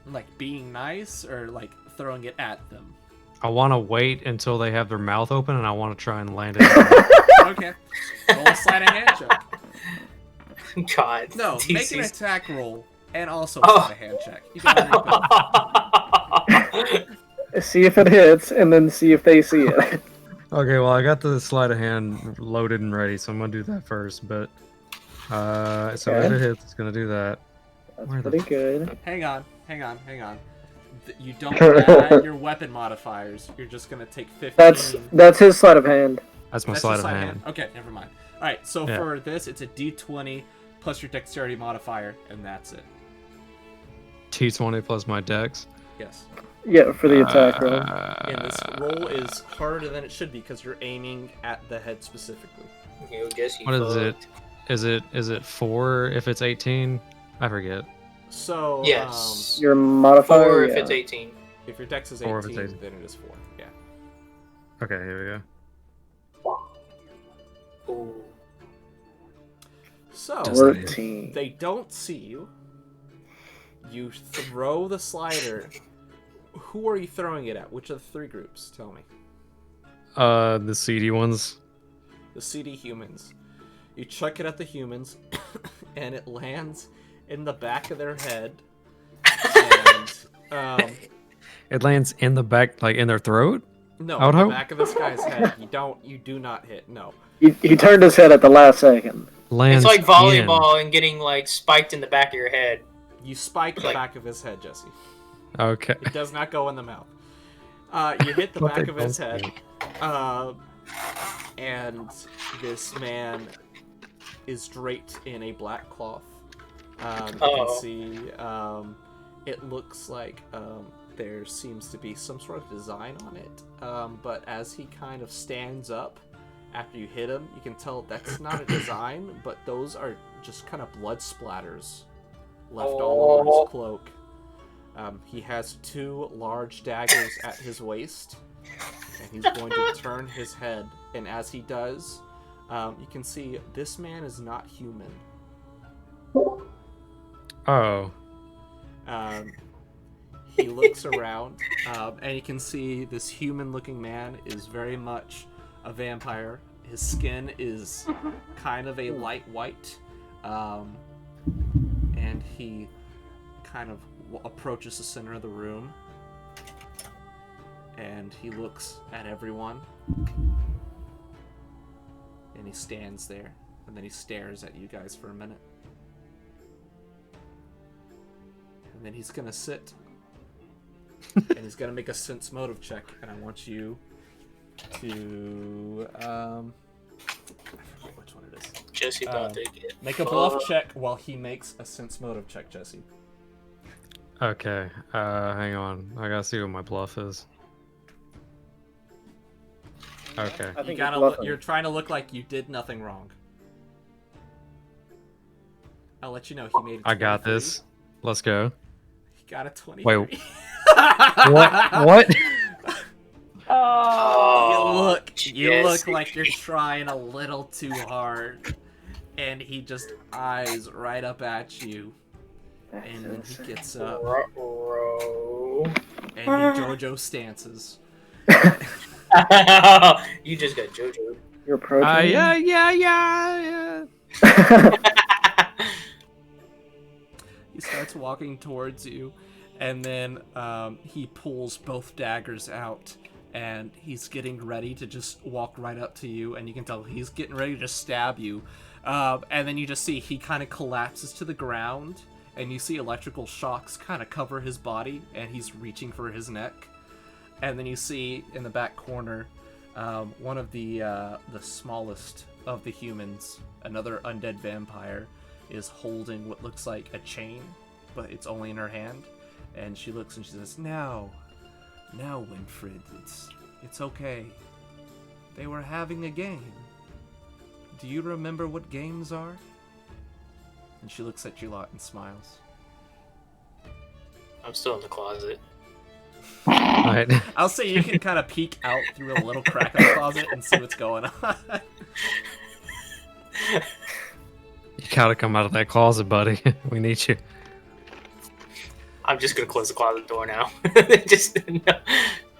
Like being nice or like throwing it at them. I want to wait until they have their mouth open, and I want to try and land it. Okay. Roll a sleight of hand check. God. No, make an DC's attack roll and also a Oh. sleight of hand check. You can already see if it hits, and then see if they see it. Okay, well, I got the sleight of hand loaded and ready, so I'm gonna do that first. But so if Okay. it hits, it's gonna do that. That's Where the pretty good. Hang on. You don't add your weapon modifiers. You're just gonna take 15. That's his sleight of hand. That's my That's sleight the of sleight hand. Okay, never mind. All right, so Yeah. for this, it's a D20 plus your dexterity modifier, and that's it. T20 plus my dex. Yes. Yeah, for the attack roll. And this roll is harder than it should be because you're aiming at the head specifically. You guess you What is it? fucked. Is it 4 if it's 18? I forget. So Yes. Your modifier. 4 if yeah. it's 18. if your dex is 4 18, if it's 18. then it is 4. Yeah. Okay, here we go. Ooh. So Does that- 14. they don't see you. You throw the slider. Who are you throwing it at? Which of the 3 groups? Tell me. The seedy ones. The CD humans. You chuck it at the humans, and it lands in the back of their head. And It lands in the back, like in their throat. no, I would the hope. back of this guy's head. You do not hit. No. He turned his head at the last second. Lands It's like in. volleyball and getting like spiked in the back of your head. You spike the Like- back of his head, Jesse. Okay. It does not go in the mouth. You hit the What back they of his both head, do. and this man is draped in a black cloth. You can see it looks like there seems to be some sort of design on it, but as he kind of stands up after you hit him, you can tell that's not a design, but those are just kind of blood splatters left all over his cloak. He has 2 large daggers at his waist, and he's going to turn his head. And as he does, you can see this man is not human. Oh. He looks around, and you can see this human-looking man is very much a vampire. His skin is kind of a light white, and he kind of approaches the center of the room, and he looks at everyone, and he stands there, and then he stares at you guys for a minute, and then he's gonna sit, and he's gonna make a sense motive check, and I want you to I forget which one it is. Jesse about to get Make a bluff check while he makes a sense motive check, Jesse. Okay. Hang on. I gotta see what my bluff is. Okay. I think You're trying to look like you did nothing wrong. I'll let you know he made it. I got this. Let's go. He got a 20. Wait. What? Oh. You look like you're trying a little too hard, and he just eyes right up at you, and then he gets up Ruh-roh. and he JoJo stances. You just got JoJo. Your protein. Yeah. He starts walking towards you, and then he pulls both daggers out, and he's getting ready to just walk right up to you, and you can tell he's getting ready to stab you. And then you just see he kind of collapses to the ground, and you see electrical shocks kind of cover his body, and he's reaching for his neck. And then you see in the back corner, one of the smallest of the humans, another undead vampire, is holding what looks like a chain, but it's only in her hand. And she looks and she says, Now, Winfred, it's okay. They were having a game. Do you remember what games are?" And she looks at you lot and smiles. I'm still in the closet. Right. I'll say you can kind of peek out through a little crack in the closet and see what's going on. You gotta come out of that closet, buddy. We need you. I'm just gonna close the closet door now. Just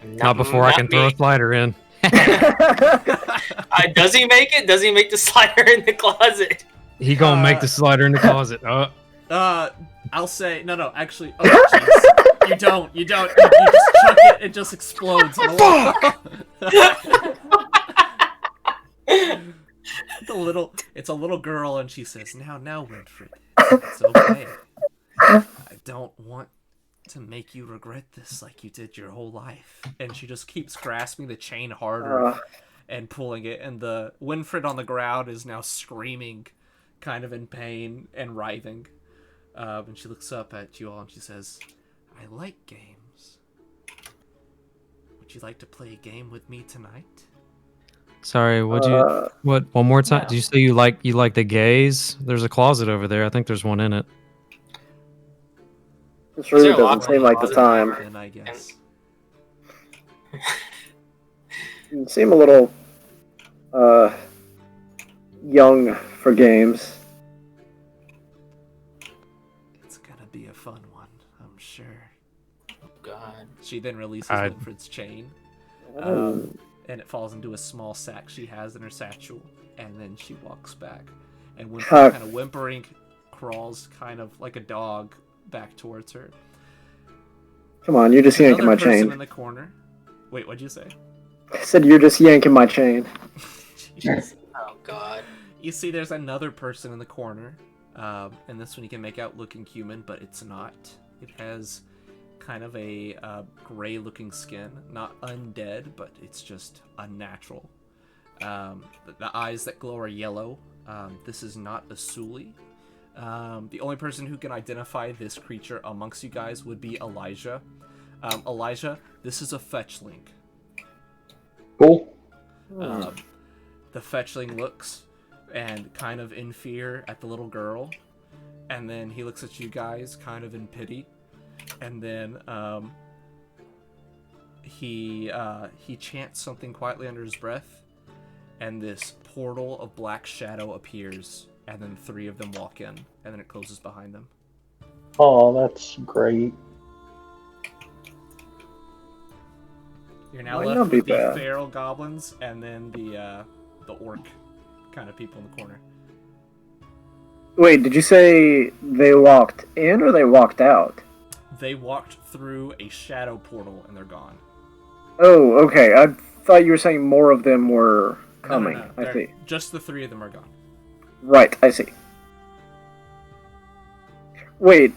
Not before I can throw a slider in. Does he make it? Does he make the slider in the closet? He gonna make the slider in the closet. I'll say no. Actually, oh, jeez. You don't. You just chuck it. It just explodes. It's a little girl, and she says, "Now, Winfred, it's okay. I don't want to make you regret this like you did your whole life." And she just keeps grasping the chain harder and pulling it. And the Winfred on the ground is now screaming, kind of in pain and writhing. And she looks up at you all and she says, "I like games. Would you like to play a game with me tonight?" Sorry, what one more time? No. Did you say you like the gays? There's a closet over there. I think there's one in it. This really there a doesn't lock seem like the time. Then I guess. You seem a little young for games. It's gonna be a fun one, I'm sure. God. She then releases I- Winfred's chain. Oh. And it falls into a small sack she has in her satchel, and then she walks back. And Winfred, Huh. kind of whimpering, crawls kind of like a dog back towards her. Come on, you're just yanking Another my person chain. in the corner. Wait, what'd you say? I said you're just yanking my chain. Jeez. Oh God. You see, there's another person in the corner, and this one you can make out looking human, but it's not. It has kind of a gray-looking skin, not undead, but it's just unnatural. The eyes that glow are yellow. This is not a Suli. The only person who can identify this creature amongst you guys would be Elijah. Elijah, this is a fetchling. Cool. The fetchling looks and kind of in fear at the little girl, and then he looks at you guys kind of in pity, and then he chants something quietly under his breath, and this portal of black shadow appears, and then 3 of them walk in, and then it closes behind them. Oh, that's great. You're now Might left not be with the bad. feral goblins and then the orc kind of people in the corner. Wait, did you say they walked in or they walked out? They walked through a shadow portal and they're gone. Oh, okay. I thought you were saying more of them were coming. No. I see. Just the 3 of them are gone. Right, I see. Wait,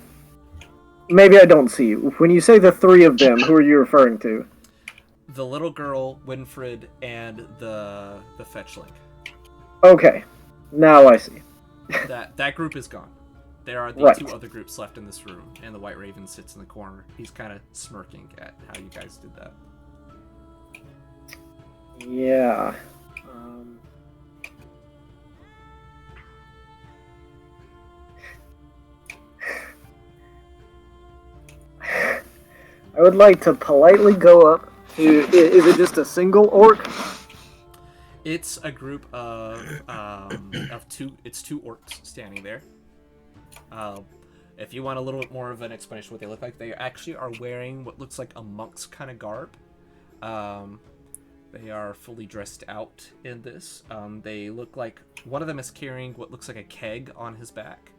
maybe I don't see. When you say the 3 of them, who are you referring to? The little girl, Winfred, and the fetchling. Okay, now I see. That group is gone. There are the Right. 2 other groups left in this room, and the White Raven sits in the corner. He's kind of smirking at how you guys did that. Yeah. I would like to politely go up to. Is it just a single orc? It's a group of 2. It's 2 orcs standing there. If you want a little bit more of an explanation of what they look like, they actually are wearing what looks like a monk's kind of garb. They are fully dressed out in this. They look like one of them is carrying what looks like a keg on his back,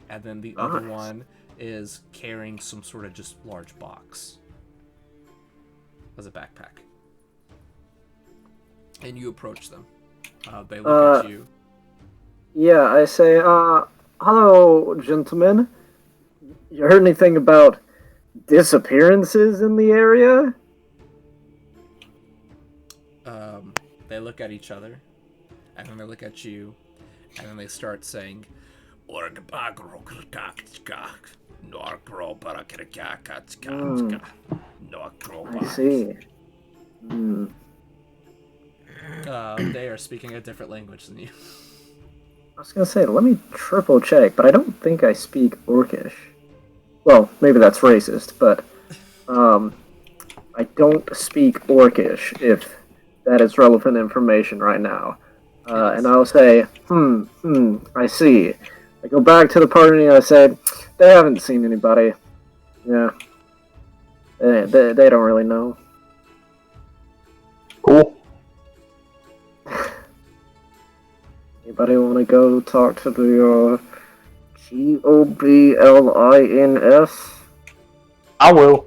and then the other Nice. one is carrying some sort of just large box as a backpack. And you approach them. They look at you. Yeah, I say, hello, gentlemen. You heard anything about disappearances in the area? They look at each other, and then they look at you, and then they start saying, I see. They are speaking a different language than you. I was gonna say, let me triple check, but I don't think I speak Orcish. Well, maybe that's racist, but I don't speak Orcish, if that is relevant information right now. And I'll say, I see. I go back to the party and I say, they haven't seen anybody. Yeah. They don't really know. Cool. Anybody want to go talk to the Goblins? I will.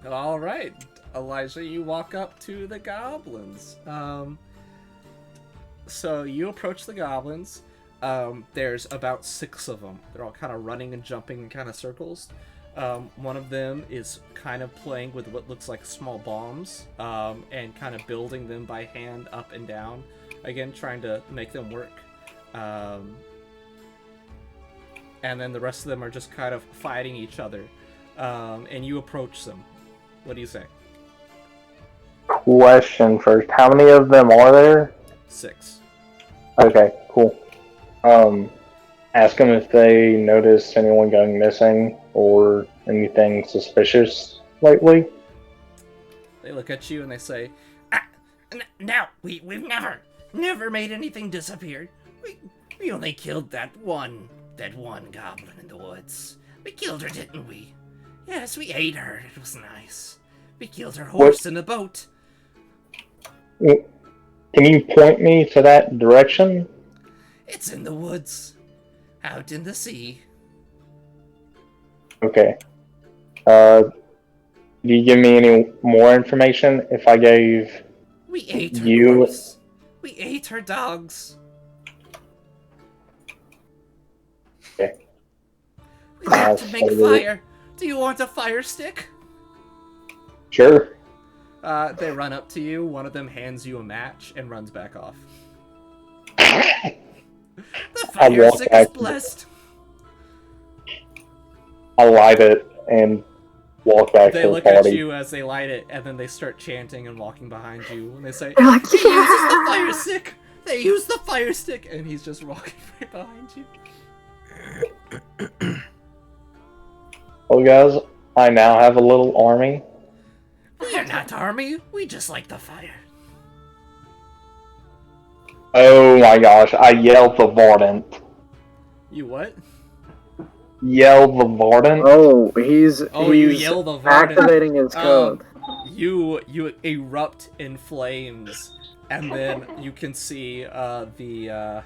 All right, Elijah, you walk up to the goblins. So you approach the goblins. There's about 6 of them. They're all kind of running and jumping in kind of circles. One of them is kind of playing with what looks like small bombs and kind of building them by hand up and down. Again, trying to make them work. And then the rest of them are just kind of fighting each other. And you approach them. What do you say? Question first. How many of them are there? 6. Okay, cool. Ask them if they noticed anyone going missing or anything suspicious lately. They look at you and they say, "No, we've never made anything disappear. We only killed that one goblin in the woods. We killed her, didn't we? Yes, we ate her. It was nice. We killed her horse in a boat. Can you point me to that direction? It's in the woods, out in the sea." Okay. Do you give me any more information if I gave We ate her you? horse. We ate her dogs. Okay. We have to make fire. Do you want a fire stick? Sure. They run up to you. One of them hands you a match and runs back off. The fire stick is blessed. I light it and walk back They to the look party. at you as they light it, and then they start chanting and walking behind you. And they say, They're like, "He uses the "Yeah!" fire stick! They use the fire stick!" And he's just walking right behind you. Well, guys, I now have a little army. We are not army. We just like the fire. Oh my gosh, I yelled the Vardant. You what? Yell the Vardant? Oh, he's You yell the Varden. activating his code. You erupt in flames, and then you can see the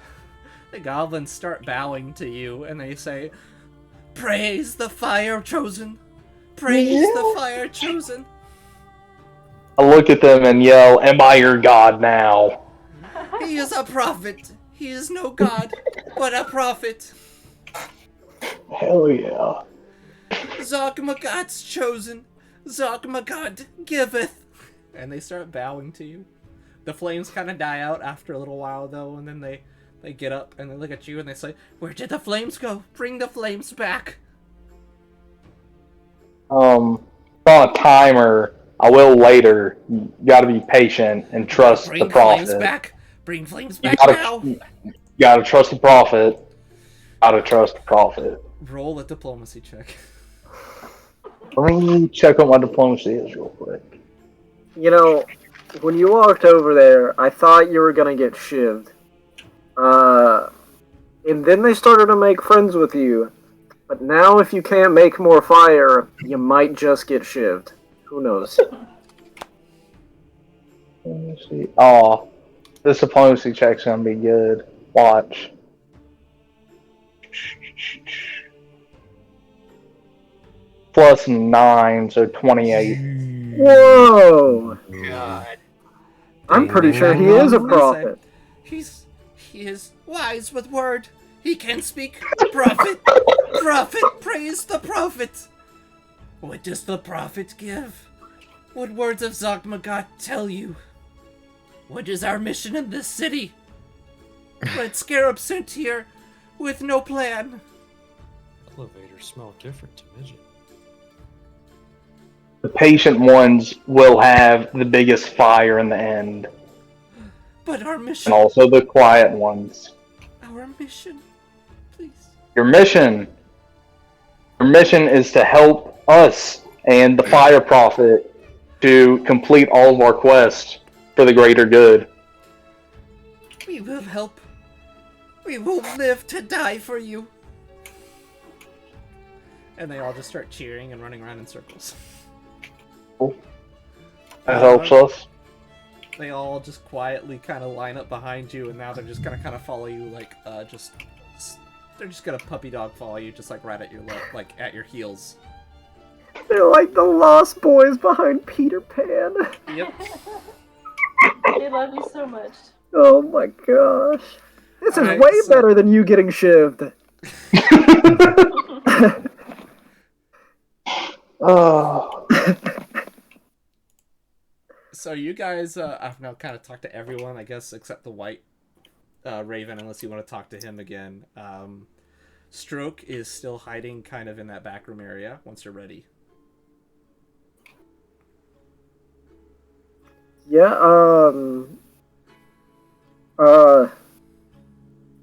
goblins start bowing to you, and they say, "Praise the fire chosen! Praise the fire chosen!" I look at them and yell, "Am I your god now?" He is a prophet. He is no god, but a prophet. Hell yeah. Zogmagod's chosen. Zogmagod giveth. And they start bowing to you. The flames kind of die out after a little while, though, and then they get up and they look at you and they say, "Where did the flames go? Bring the flames back." On a timer. I will later. You gotta be patient and trust Bring the prophet. flames back. Bring flames You back gotta, now. gotta trust the prophet. Gotta trust the prophet. Roll a diplomacy check. Let me check what my diplomacy is real quick. You know, when you walked over there, I thought you were gonna get shivved. And then they started to make friends with you. But now if you can't make more fire, you might just get shivved. Who knows? Let me see. Oh, this diplomacy check's gonna be good. Watch. +9, so 28. Whoa! God. I'm pretty sure he is a prophet. He is wise with word. He can speak. Prophet. Prophet. Praise the prophet. What does the prophet give? What words of Zogmagod tell you? What is our mission in this city? But Scarab sent here with no plan. Elevators smell different to Midget. The patient ones will have the biggest fire in the end. But our mission. And also the quiet ones. Our mission. Please. Your mission is to help us and the fire prophet to complete all of our quests for the greater good. We will help. We will live to die for you. And they all just start cheering and running around in circles. That helps us. They all just quietly kind of line up behind you, and now they're just gonna kind of follow you, like they're just gonna puppy dog follow you, just like right at your at your heels. They're like the lost boys behind Peter Pan. Yep. They love you so much. Oh my gosh. This is Alright, way so- better than you getting shivved. Oh. So you guys, I've now kind of talked to everyone, I guess, except the white Raven, unless you want to talk to him again. Stroke is still hiding kind of in that back room area once you're ready. Yeah,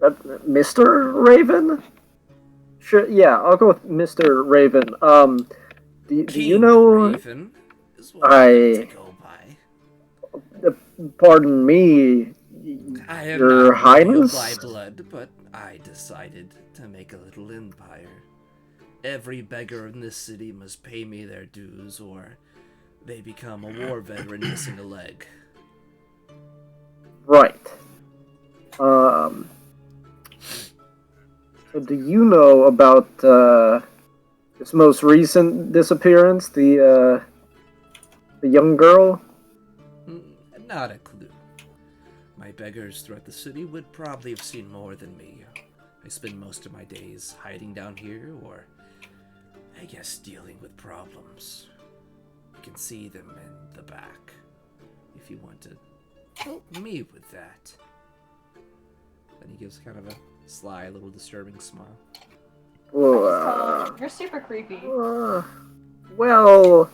Mr. Raven? Sure, yeah, I'll go with Mr. Raven. Do you King know... Raven is what I like to go by. Pardon me, I am Your not royal Highness? by blood, but I decided to make a little empire. Every beggar in this city must pay me their dues, or they become a war veteran missing a leg. Right. So do you know about this most recent disappearance, the young girl? Not a clue. My beggars throughout the city would probably have seen more than me. I spend most of my days hiding down here, or I guess dealing with problems. You can see them in the back, if you want to help me with that. Then he gives kind of a sly, little disturbing smile. You're super creepy. Well,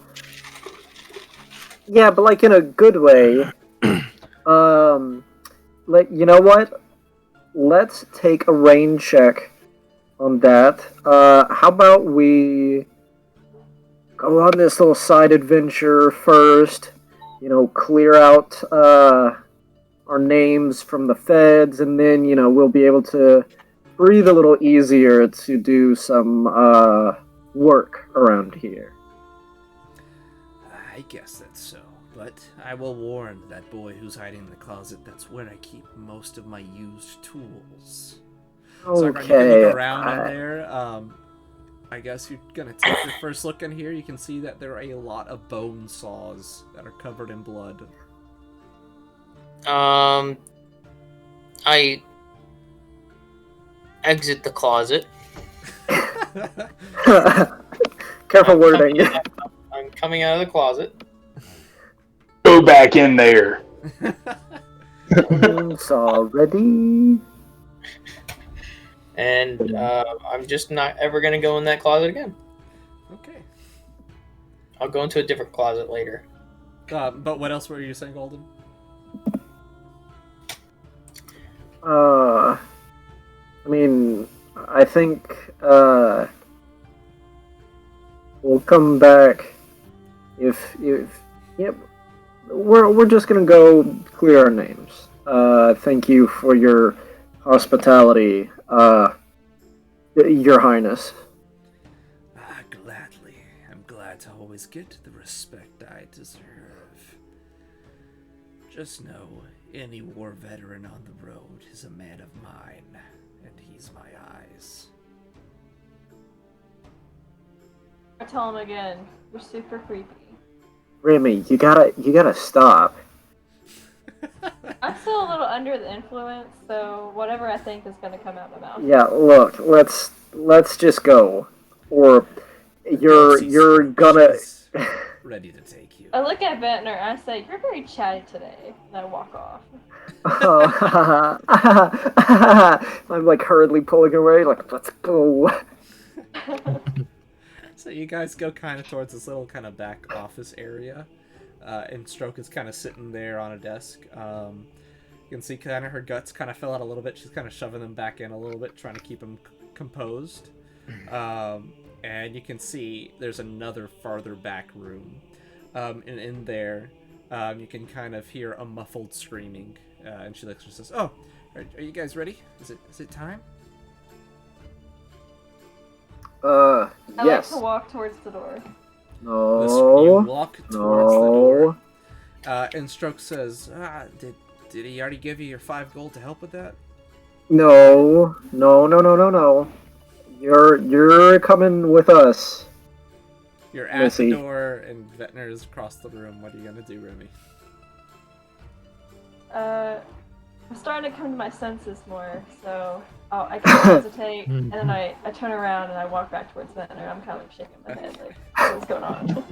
yeah, but like in a good way. Like, you know what? Let's take a rain check on that. How about we go on this little side adventure first? You know, clear out our names from the feds, and then, you know, we'll be able to breathe a little easier to do some work around here. I guess that's so, but I will warn that boy who's hiding in the closet, that's where I keep most of my used tools. So you can Okay. look around in there. I guess you're gonna take your first look in here. You can see that there are a lot of bone saws that are covered in blood. I exit the closet. Careful wording. I'm coming out of the closet. Go back in there. It's already. And I'm just not ever going to go in that closet again. Okay. I'll go into a different closet later. But what else were you saying, Golden? I mean, I think we'll come back if yep. We're just gonna go clear our names. Thank you for your hospitality, Your Highness. Gladly. I'm glad to always get the respect I deserve. Just know, any war veteran on the road is a man of mine, and he's my eyes. I tell him again, you're super creepy. Remy, you gotta stop. I'm still a little under the influence, so whatever I think is gonna come out of my mouth. Yeah, look, let's just go, or you're gonna. She's ready to take you. I look at Ventnor and I say, you're very chatty today, and I walk off. I'm like hurriedly pulling away, like let's go. So you guys go kind of towards this little kind of back office area, and Stroke is kind of sitting there on a desk. You can see kind of her guts kind of fell out a little bit. She's kind of shoving them back in a little bit, trying to keep them composed. And you can see there's another farther back room, and in there, you can kind of hear a muffled screaming. And she looks and says, "Oh, are you guys ready? Is it time?" I Yes. like to walk towards the door. You No. walk towards the door. No. And Stroke says, did he already give you your 5 gold to help with that? No. No. You're coming with us. You're at Missy. the door, and Vetner is across the room. What are you gonna do, Remy? I'm starting to come to my senses more, so I kind of hesitate, and then I turn around and I walk back towards Vetner. I'm kind of like shaking my head, like, what's going on?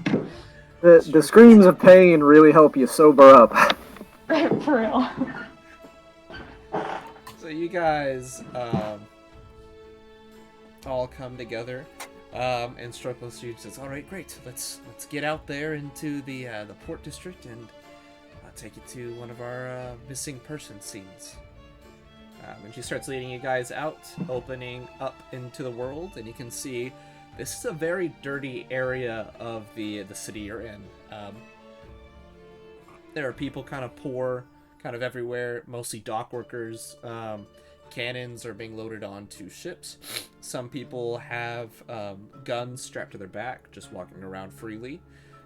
The screams of pain really help you sober up. For real. So you guys all come together, and Struckless says, "All right, great. Let's get out there into the port district, and I'll take you to one of our missing person scenes." And she starts leading you guys out, opening up into the world, and you can see this is a very dirty area of the city you're in. There are people kind of poor, kind of everywhere, mostly dock workers. Cannons are being loaded onto ships. Some people have guns strapped to their back, just walking around freely.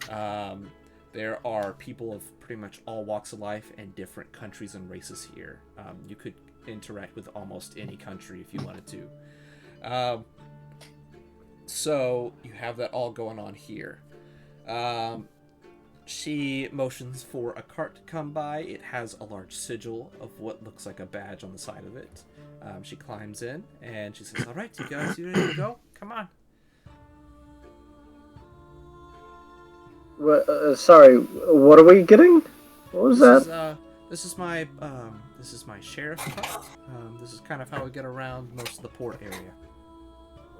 There are people of pretty much all walks of life and different countries and races here. You could interact with almost any country if you wanted to. So you have that all going on here. She motions for a cart to come by. It has a large sigil of what looks like a badge on the side of it. She climbs in and she says, "All right, you guys, you ready to go? Come on." Sorry, what are we getting? What was that? This is my sheriff's cart. This is kind of how we get around most of the port area.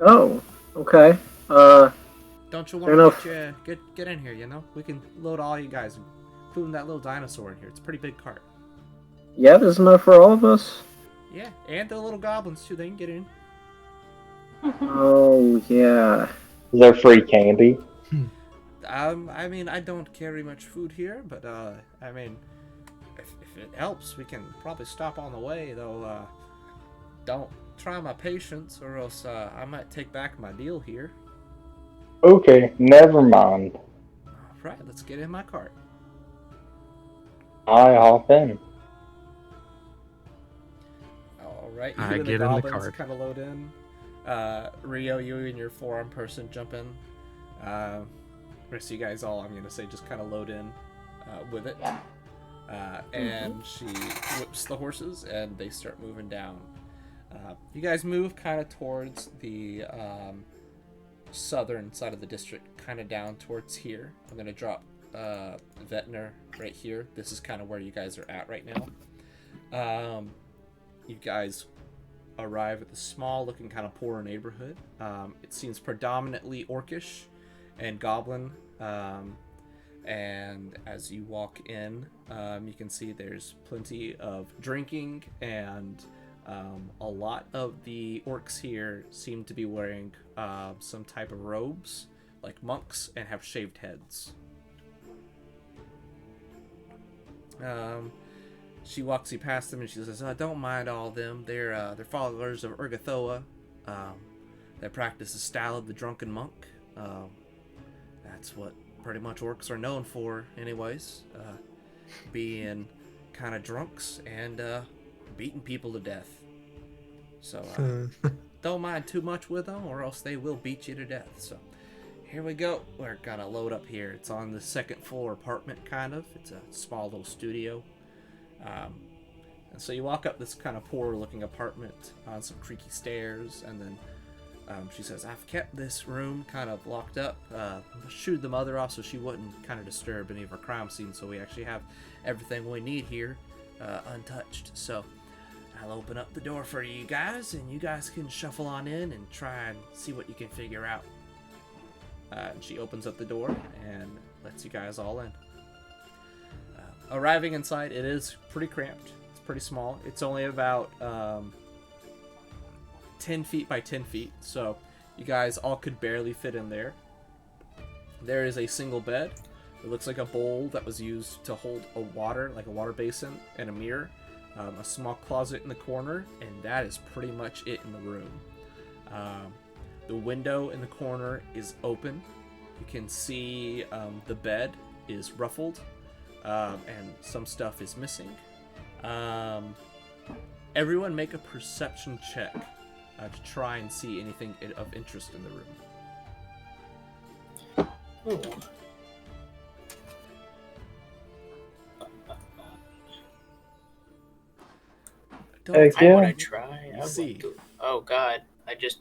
Oh, okay. Don't you Fair want enough. to get in here? You know, we can load all you guys, including that little dinosaur in here. It's a pretty big cart. Yeah, there's enough for all of us. Yeah, and the little goblins too. They can get in. Oh, yeah. Is there free candy? I mean, I don't carry much food here, but I mean, if it helps, we can probably stop on the way. Though, don't try my patience, or else I might take back my deal here. Okay, never mind. All right, let's get in my cart. I hop in. All right, you I and get the in the goblins cart. kind of load in. Rio, you and your forearm person jump in. Rest of you guys all, I'm gonna say, just kind of load in with it. And she whips the horses, and they start moving down. You guys move kind of towards the southern side of the district, kind of down towards here. I'm gonna drop Vetner right here. This is kind of where you guys are at right now. You guys arrive at the small looking kind of poor neighborhood. It seems predominantly orcish and goblin, and as you walk in, you can see there's plenty of drinking, and a lot of the orcs here seem to be wearing some type of robes like monks and have shaved heads. She walks you past them and she says, "Don't mind all them. They're followers of Urgathoa. They practice the style of the drunken monk. That's what pretty much orcs are known for, anyways. Being kind of drunks and beating people to death. So don't mind too much with them, or else they will beat you to death. So here we go. We're gonna load up here. It's on the second floor apartment, kind of. It's a small little studio." And so you walk up this kind of poor looking apartment on some creaky stairs, and then she says, "I've kept this room kind of locked up, shooed the mother off so she wouldn't kind of disturb any of our crime scenes, so we actually have everything we need here untouched. So I'll open up the door for you guys, and you guys can shuffle on in and try and see what you can figure out." And she opens up the door and lets you guys all in. Arriving inside, it is pretty cramped. It's pretty small. It's only about 10 feet by 10 feet, so you guys all could barely fit in there. There is a single bed. It looks like a bowl that was used to hold a water, like a water basin, and a mirror. A small closet in the corner, and that is pretty much it in the room. The window in the corner is open. You can see the bed is ruffled. And some stuff is missing. Everyone make a perception check to try and see anything of interest in the room. Ooh. Heck I yeah. want to try. I See. want to. Oh God! I just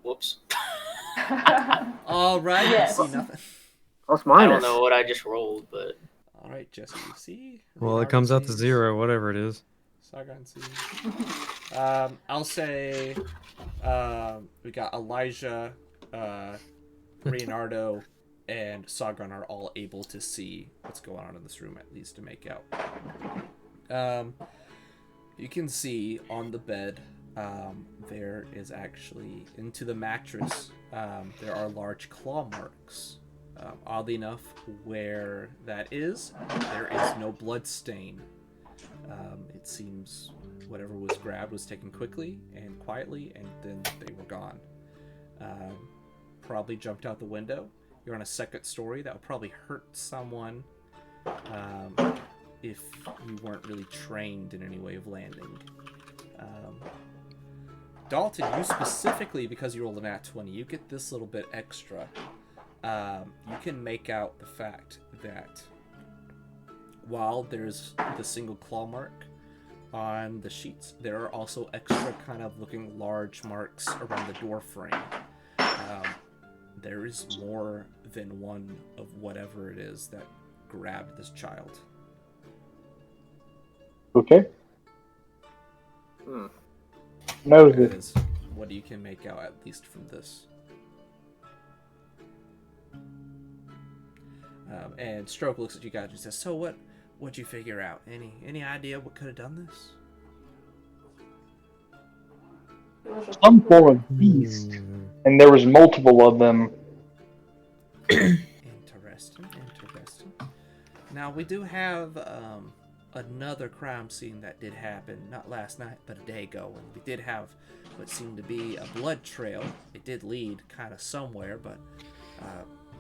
whoops. All right. Yes. You see nothing. Plus I minus. don't know what I just rolled, but All right, Jesse. You see. Well, it Leonardo comes out to sees. 0, whatever it is. Sargon sees. I'll say we got Elijah, Leonardo, and Sargon are all able to see what's going on in this room, at least to make out. You can see on the bed, there is actually, into the mattress, there are large claw marks. Oddly enough, where that is, there is no blood stain. It seems whatever was grabbed was taken quickly and quietly, and then they were gone. Probably jumped out the window. You're on a second story. That would probably hurt someone if you weren't really trained in any way of landing. Dalton, you specifically, because you rolled an nat 20, you get this little bit extra. You can make out the fact that while there's the single claw mark on the sheets, there are also extra kind of looking large marks around the door frame. There is more than one of whatever it is that grabbed this child. Okay. Hmm. Knows That it. is what you can make out, at least from this. And Stroke looks at you guys and says, "So what'd you figure out? Any idea what could have done this?" Some form of beast, and there was multiple of them. Interesting. Now, we do have another crime scene that did happen, not last night, but a day ago, and we did have what seemed to be a blood trail. It did lead kind of somewhere, but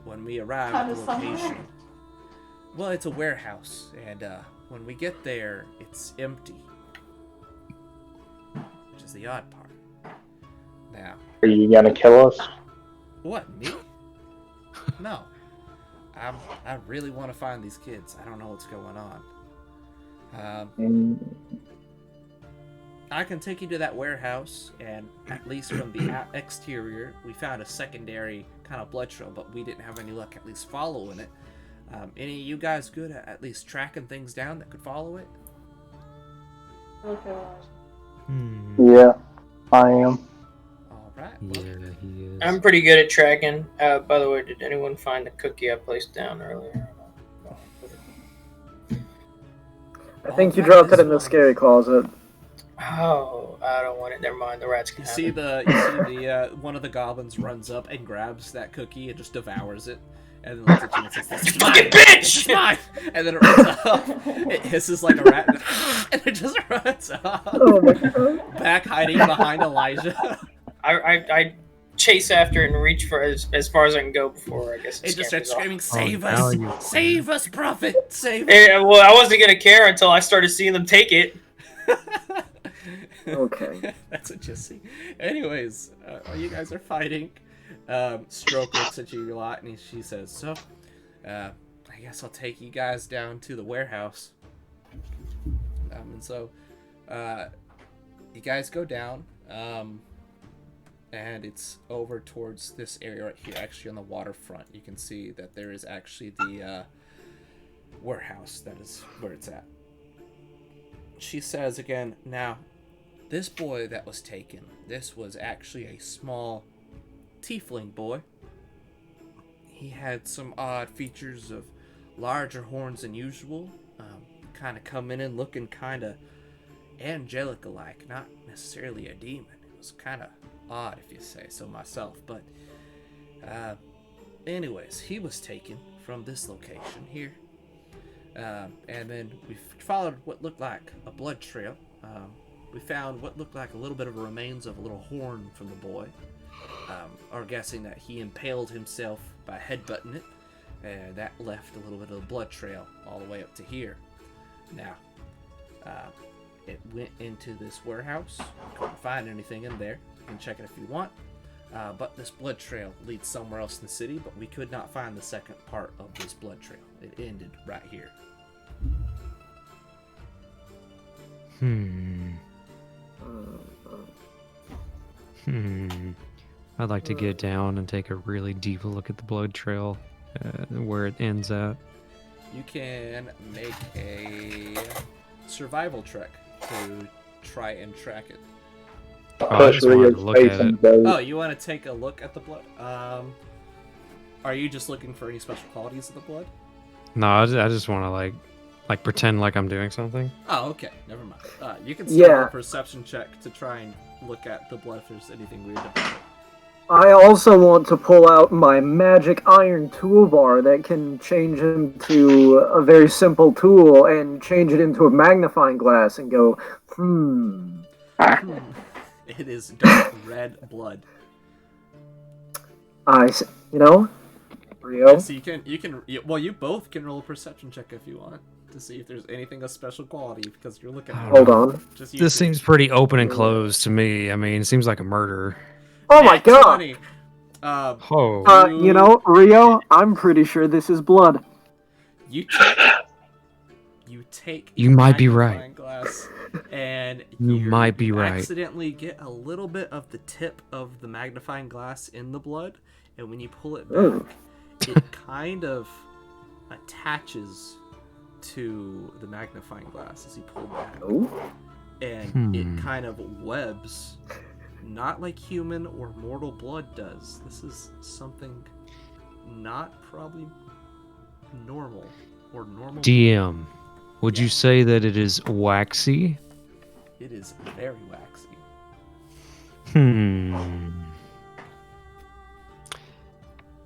when we arrived at the location... Well, it's a warehouse, and when we get there, it's empty. Which is the odd part. Now... Are you gonna kill us? What, me? No. I really want to find these kids. I don't know what's going on. I can take you to that warehouse, and at least from the exterior, we found a secondary kind of blood trail, but we didn't have any luck at least following it. Any of you guys good at least tracking things down that could follow it? Okay. Yeah, I am. Alright. Yeah, he is. I'm pretty good at tracking. By the way, did anyone find the cookie I placed down earlier? I think you dropped it in the scary closet. Oh, I don't want it. Never mind. The rats can You have see it. the one of the goblins runs up and grabs that cookie and just devours it, and then looks at you and says, "This is mine! Fucking This bitch!" is mine!" And then it runs off. It hisses like a rat, and it just runs off. Oh my god. Back hiding behind Elijah. I chase after it and reach for as far as I can go before I guess It just starts scampers off. screaming, "Save now us! you- Save us, Prophet! Save us!" Well, I wasn't gonna care until I started seeing them take it. Okay. That's what you see. Anyways, while you guys are fighting, Stroke looks at you a lot and she says, "So, I guess I'll take you guys down to the warehouse." And so, you guys go down, and it's over towards this area right here, actually on the waterfront. You can see that there is actually the warehouse. That is where it's at. She says again, "Now, this boy that was taken, this was actually a small tiefling boy. He had some odd features of larger horns than usual, kind of coming in looking kind of angelic-like, not necessarily a demon. It was kind of odd, if you say so myself, but anyways, he was taken from this location here. And then we followed what looked like a blood trail. We found what looked like a little bit of remains of a little horn from the boy. Are guessing that he impaled himself by headbutting it, and that left a little bit of a blood trail all the way up to here. Now, it went into this warehouse. Couldn't find anything in there. You can check it if you want. But this blood trail leads somewhere else in the city, but we could not find the second part of this blood trail. It ended right here. I'd like to get down and take a really deep look at the blood trail, where it ends at. You can make a survival check to try and track it. I just wanted to look at it. Oh, you want to take a look at the blood? Are you just looking for any special qualities of the blood? No, I just want to like pretend like I'm doing something. Oh, okay. Never mind. You can still roll a perception check to try and look at the blood if there's anything weird about it. I also want to pull out my magic iron toolbar that can change into a very simple tool and change it into a magnifying glass and go, It is dark red blood. Rio? Yeah, so you both can roll a perception check if you want to see if there's anything of special quality because you're looking at Hold on. This seems pretty open and closed to me. I mean, it seems like a murder. Oh my god! Rio, I'm pretty sure this is blood. You take You might be right. glass and You might be right. accidentally get a little bit of the tip of the magnifying glass in the blood, and when you pull it back, it kind of attaches to the magnifying glass as you pull back. And it kind of webs, not like human or mortal blood does. This is something not probably normal or normal. DM, would you say that it is waxy? It is very waxy.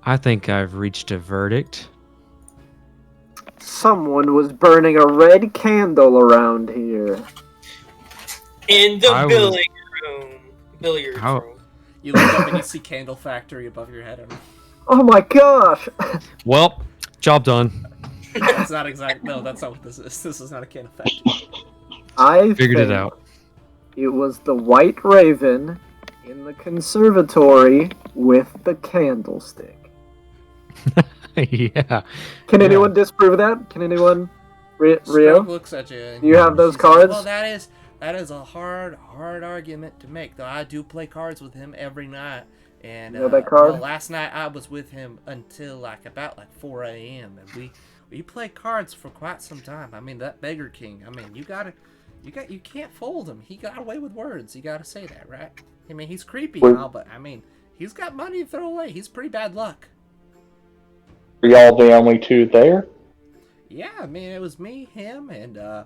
I think I've reached a verdict. Someone was burning a red candle around here. In the billiard room. You look up and you see Candle Factory above your head. Oh my gosh! Well, job done. That's not exact. No, that's not what this is. This is not a Candle Factory. I figured it out. It was the White Raven in the conservatory with the candlestick. Yeah. Can anyone disprove that? Can anyone? Rio? Scrub looks at you. And You have those says, cards? Well, that is a hard argument to make. Though I do play cards with him every night. And You know that card? well, last night I was with him until about 4 a.m. and we played cards for quite some time. I mean, that Beggar King. I mean, you can't fold him. He got away with words. You gotta say that, right? I mean, he's creepy and all, but I mean, he's got money to throw away. He's pretty bad luck. Are y'all the only two there? Yeah, I mean, it was me, him, and yeah,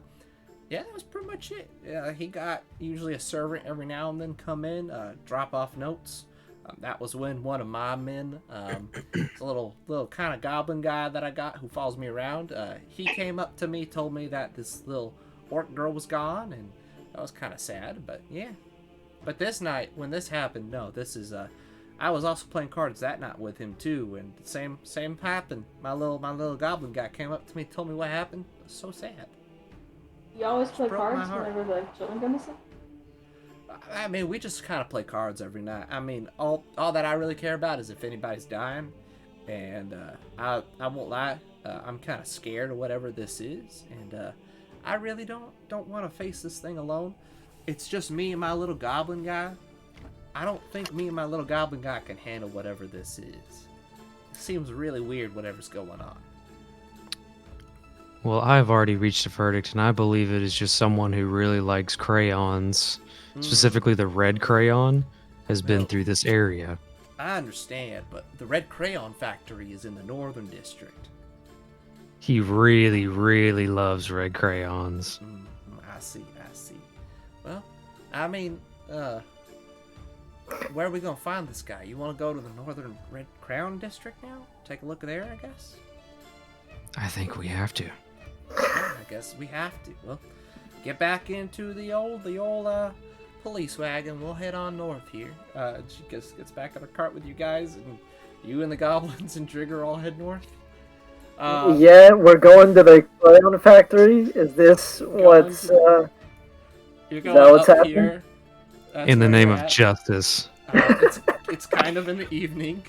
that was pretty much it. He got usually a servant every now and then come in, drop off notes. That was when one of my men, it's a little kind of goblin guy that I got who follows me around. He came up to me, told me that this little orc girl was gone, and that was kind of sad. But yeah, but this night when this happened, no, this is I was also playing cards that night with him too, and the same happened. My little goblin guy came up to me, told me what happened. It was so sad. You always play broke cards my heart. whenever the children go missing? I mean, we just kind of play cards every night. I mean, all that I really care about is if anybody's dying, and I won't lie, I'm kind of scared of whatever this is, and I really don't want to face this thing alone. It's just me and my little goblin guy. I don't think me and my little goblin guy can handle whatever this is. It seems really weird, whatever's going on. Well, I've already reached a verdict, and I believe it is just someone who really likes crayons, specifically the red crayon, has been through this area. I understand, but the Red Crayon Factory is in the Northern District. He really, really loves red crayons. I see. Well, I mean, where are we gonna find this guy? You want to go to the Northern Red Crayon District now? Take a look there, I guess. I think we have to. Yeah, I guess we have to. Well, get back into the old police wagon. We'll head on north here. She gets back on her cart with you guys, and you and the goblins and Trigger all head north. Yeah, we're going to the Crayon Factory. Is this what's You're going what's up happening? here. That's In the where name you're of at. justice. it's kind of in the evening.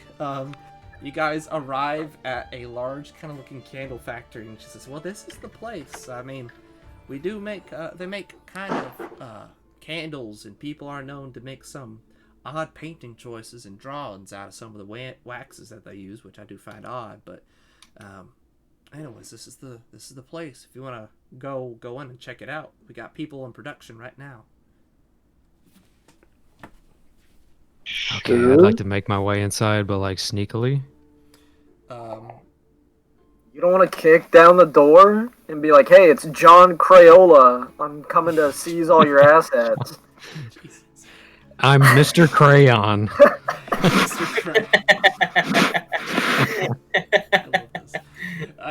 You guys arrive at a large kind of looking candle factory, and she says, "Well, this is the place. I mean, we do make they make kind of candles, and people are known to make some odd painting choices and drawings out of some of the waxes that they use, which I do find odd. But anyways, this is the place. If you want to go in and check it out, we got people in production right now." Okay, I'd like to make my way inside, but like sneakily. You don't want to kick down the door and be like, "Hey, it's John Crayola. I'm coming to seize all your assets." Jesus. I'm Mr. Crayon. Mr. Crayon. I love this.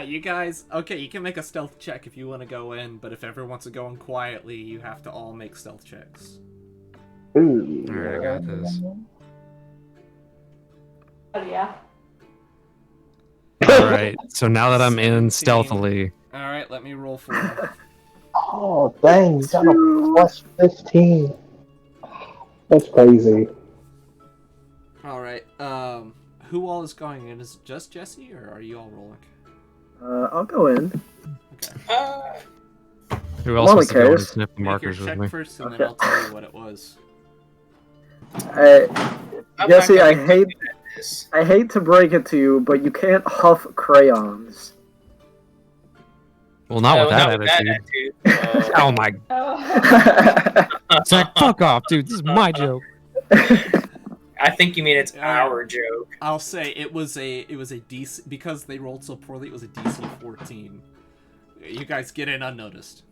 You guys, okay, you can make a stealth check if you want to go in, but if everyone wants to go in quietly, you have to all make stealth checks. Ooh. Alright, I got this. Oh yeah. Alright, so now that I'm in 17. stealthily. Alright, let me roll for you. Oh, dang, you got a plus 15. That's crazy. Alright, who all is going in? Is it just Jesse, or are you all rolling? I'll go in. Okay. Who else Only wants to go and cares. sniff the Make your markers with check me? first, and then Okay. I'll tell you what it was. I'm Jesse, not I gonna hate do this. to break it to you, but you can't huff crayons. Well, not with that Not with that attitude. attitude. Oh my. Oh. Zach, fuck off, dude. This is my joke. I think you mean it's our joke. I'll say it was a DC, because they rolled so poorly. It was a DC 14. You guys get in unnoticed.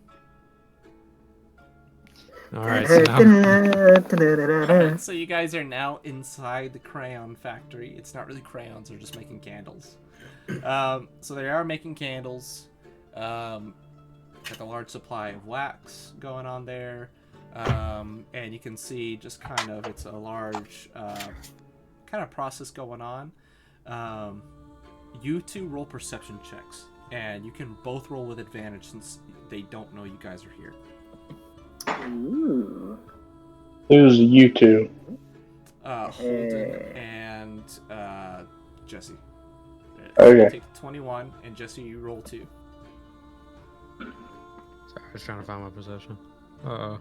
Alright, so now. Alright, so you guys are now inside the crayon factory. It's not really crayons; they're just making candles. So they are making candles. Got a large supply of wax going on there, and you can see just kind of it's a large kind of process going on. You two roll perception checks, and you can both roll with advantage since they don't know you guys are here. Ooh. Who's you two? Holden and Jesse. Okay. Take 21, and Jesse, you roll 2. Sorry, I was trying to find my perception. Uh-oh.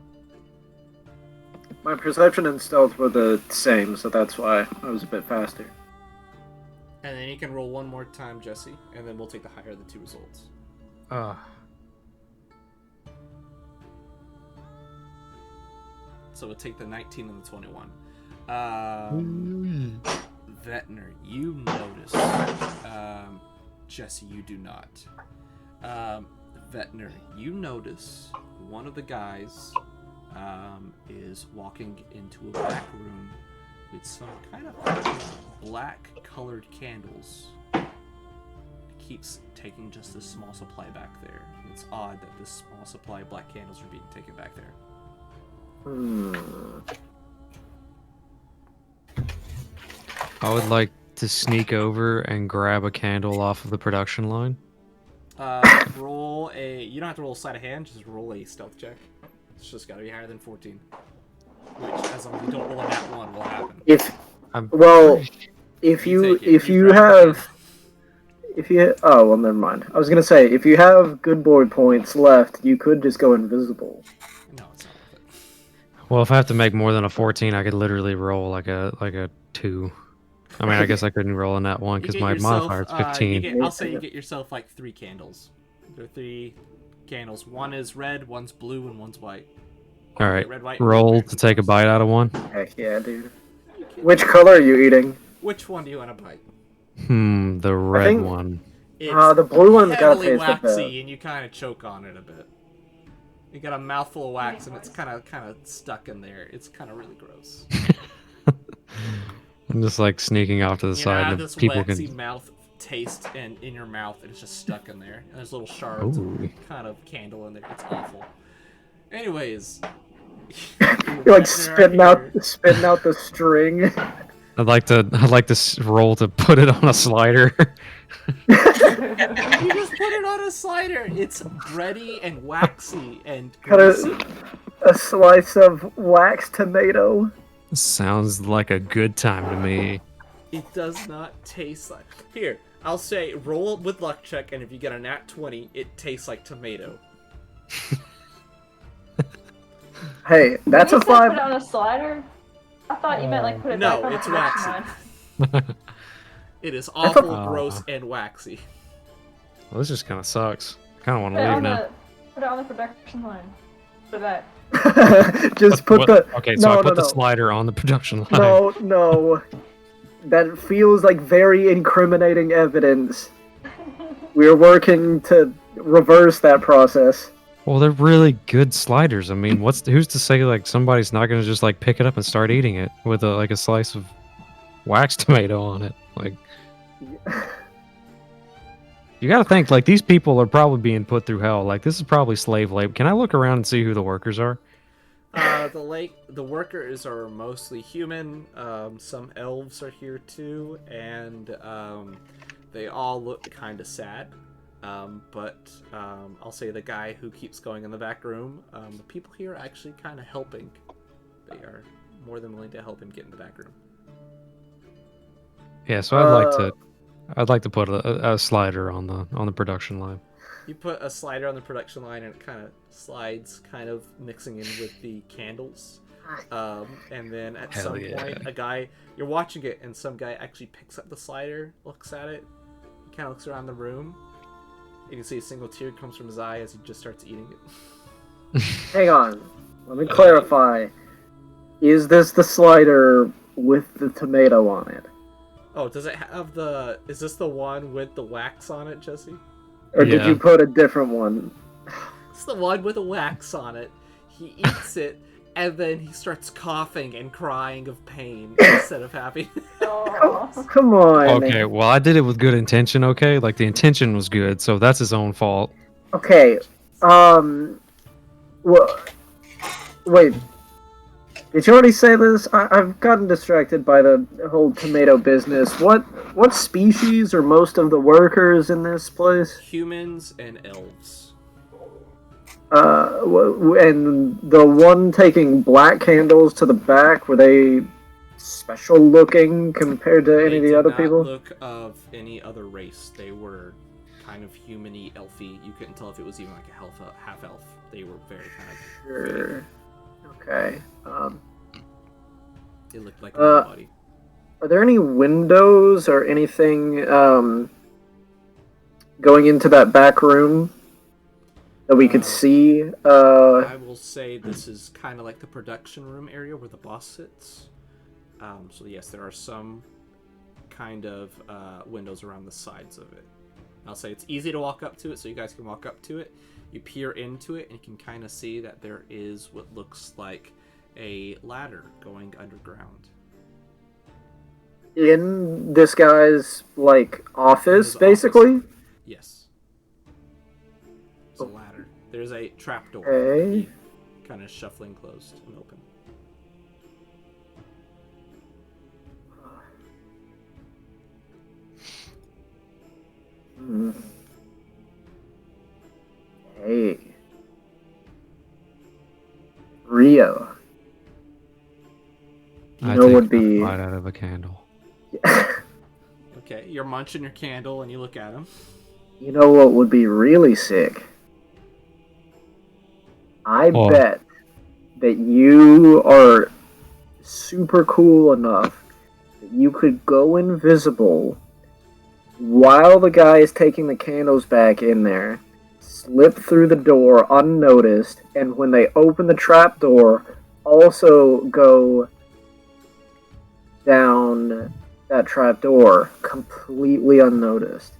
My perception and stealth were the same, so that's why I was a bit faster. And then you can roll one more time, Jesse, and then we'll take the higher of the 2 results. So we'll take the 19 and the 21. Vetner, you notice. Jesse, you do not. Vetner, you notice one of the guys is walking into a back room with some kind of black colored candles. He keeps taking just this small supply back there. It's odd that this small supply of black candles are being taken back there. I would like to sneak over and grab a candle off of the production line. Roll a. You don't have to roll a sleight of hand. Just roll a stealth check. It's just got to be higher than 14. Which, as long as you don't roll a nat 1, will happen. If I'm if You you take it. if You you grab the have oh well, never mind. I was gonna say if you have good boy points left, you could just go invisible. No, it's not worth it. Well, if I have to make more than a 14, I could literally roll like a 2. I mean, I guess I couldn't roll in that one You because get my yourself, modifier is 15. I'll say you get yourself like 3 candles. There are 3 candles. One is red, one's blue, and one's white. All right, Red, white, roll red, to take a bite out of one. Heck yeah, dude. Which color are you eating? Which one do you want to bite? The red think- one. It's The blue one's gotta heavily taste the waxy, best. and you kind of choke on it a bit. You got a mouthful of wax, and it's kind of stuck in there. It's kind of really gross. I'm just like sneaking off to the You side, have and this people waxy can. mouth taste and in your mouth, and it's just stuck in there. And there's little shards Ooh. of kind of candle in there. It's awful. Anyways, You're like spitting out the string. I'd like to roll to put it on a slider. You just put it on a slider. It's bready and waxy and Cut greasy. a slice of wax tomato. Sounds like a good time to me. It does not taste like. Here, I'll say roll with luck check, and if you get a nat 20, it tastes like tomato. Hey, that's When a you said 5. put it on a slider, I thought you meant like put it No, back on it's the production waxy. line. It is That's a- awful, gross, and waxy. Well, this just kind of sucks. I kind of want Put it to leave on now. put it on the production line. Put it back. Just put What- the. Okay, so no, I put no, the no. slider on the production line. No, no. That feels like very incriminating evidence. We are working to reverse that process. Well, they're really good sliders. I mean, who's to say like somebody's not gonna just like pick it up and start eating it with a slice of wax tomato on it? Like, you got to think like these people are probably being put through hell. Like this is probably slave labor. Can I look around and see who the workers are? The workers are mostly human. Some elves are here too, and they all look kind of sad. But I'll say the guy who keeps going in the back room. The people here are actually kind of helping. They are more than willing to help him get in the back room. Yeah, so I'd like to put a slider on the production line. You put a slider on the production line, and it kind of slides, kind of mixing in with the candles. And then at Hell some yeah. point, a guy, you're watching it, and some guy actually picks up the slider, looks at it, kind of looks around the room. You can see a single tear comes from his eye as he just starts eating it. Hang on. Let me clarify. Is this the slider with the tomato on it? Oh, does it have the... Is this the one with the wax on it, Jesse? Or did Yeah. you put a different one? It's the one with the wax on it. He eats it, and then he starts coughing and crying of pain instead of happy. Oh. Come on. Okay, well I did it with good intention. Okay, like the intention was good, so that's his own fault. Okay. Well, wait. Did you already say this? I've gotten distracted by the whole tomato business. What species are most of the workers in this place? Humans and elves. And the one taking black candles to the back, were they special looking compared to any of the other people? Look of any other race. They were kind of human-y, elfy. You couldn't tell if it was even like a half elf. They were very kind of... Sure. Okay. It looked like a nobody. Are there any windows or anything going into that back room that we could see? I will say this is kind of like the production room area where the boss sits. So yes, there are some kind of windows around the sides of it. I'll say it's easy to walk up to it, so you guys can walk up to it. You peer into it, and you can kind of see that there is what looks like a ladder going underground. In this guy's like office, His basically. office. Yes. It's a ladder. There's a trapdoor. Okay. Kind of shuffling closed and open. Hmm. Hey. Rio. I know take would a be- bite out of a candle. Okay, you're munching your candle and you look at him. You know what would be really sick? I What? bet that you are super cool enough that you could go invisible while the guy is taking the candles back in there, slip through the door unnoticed, and when they open the trap door, also go down that trap door completely unnoticed.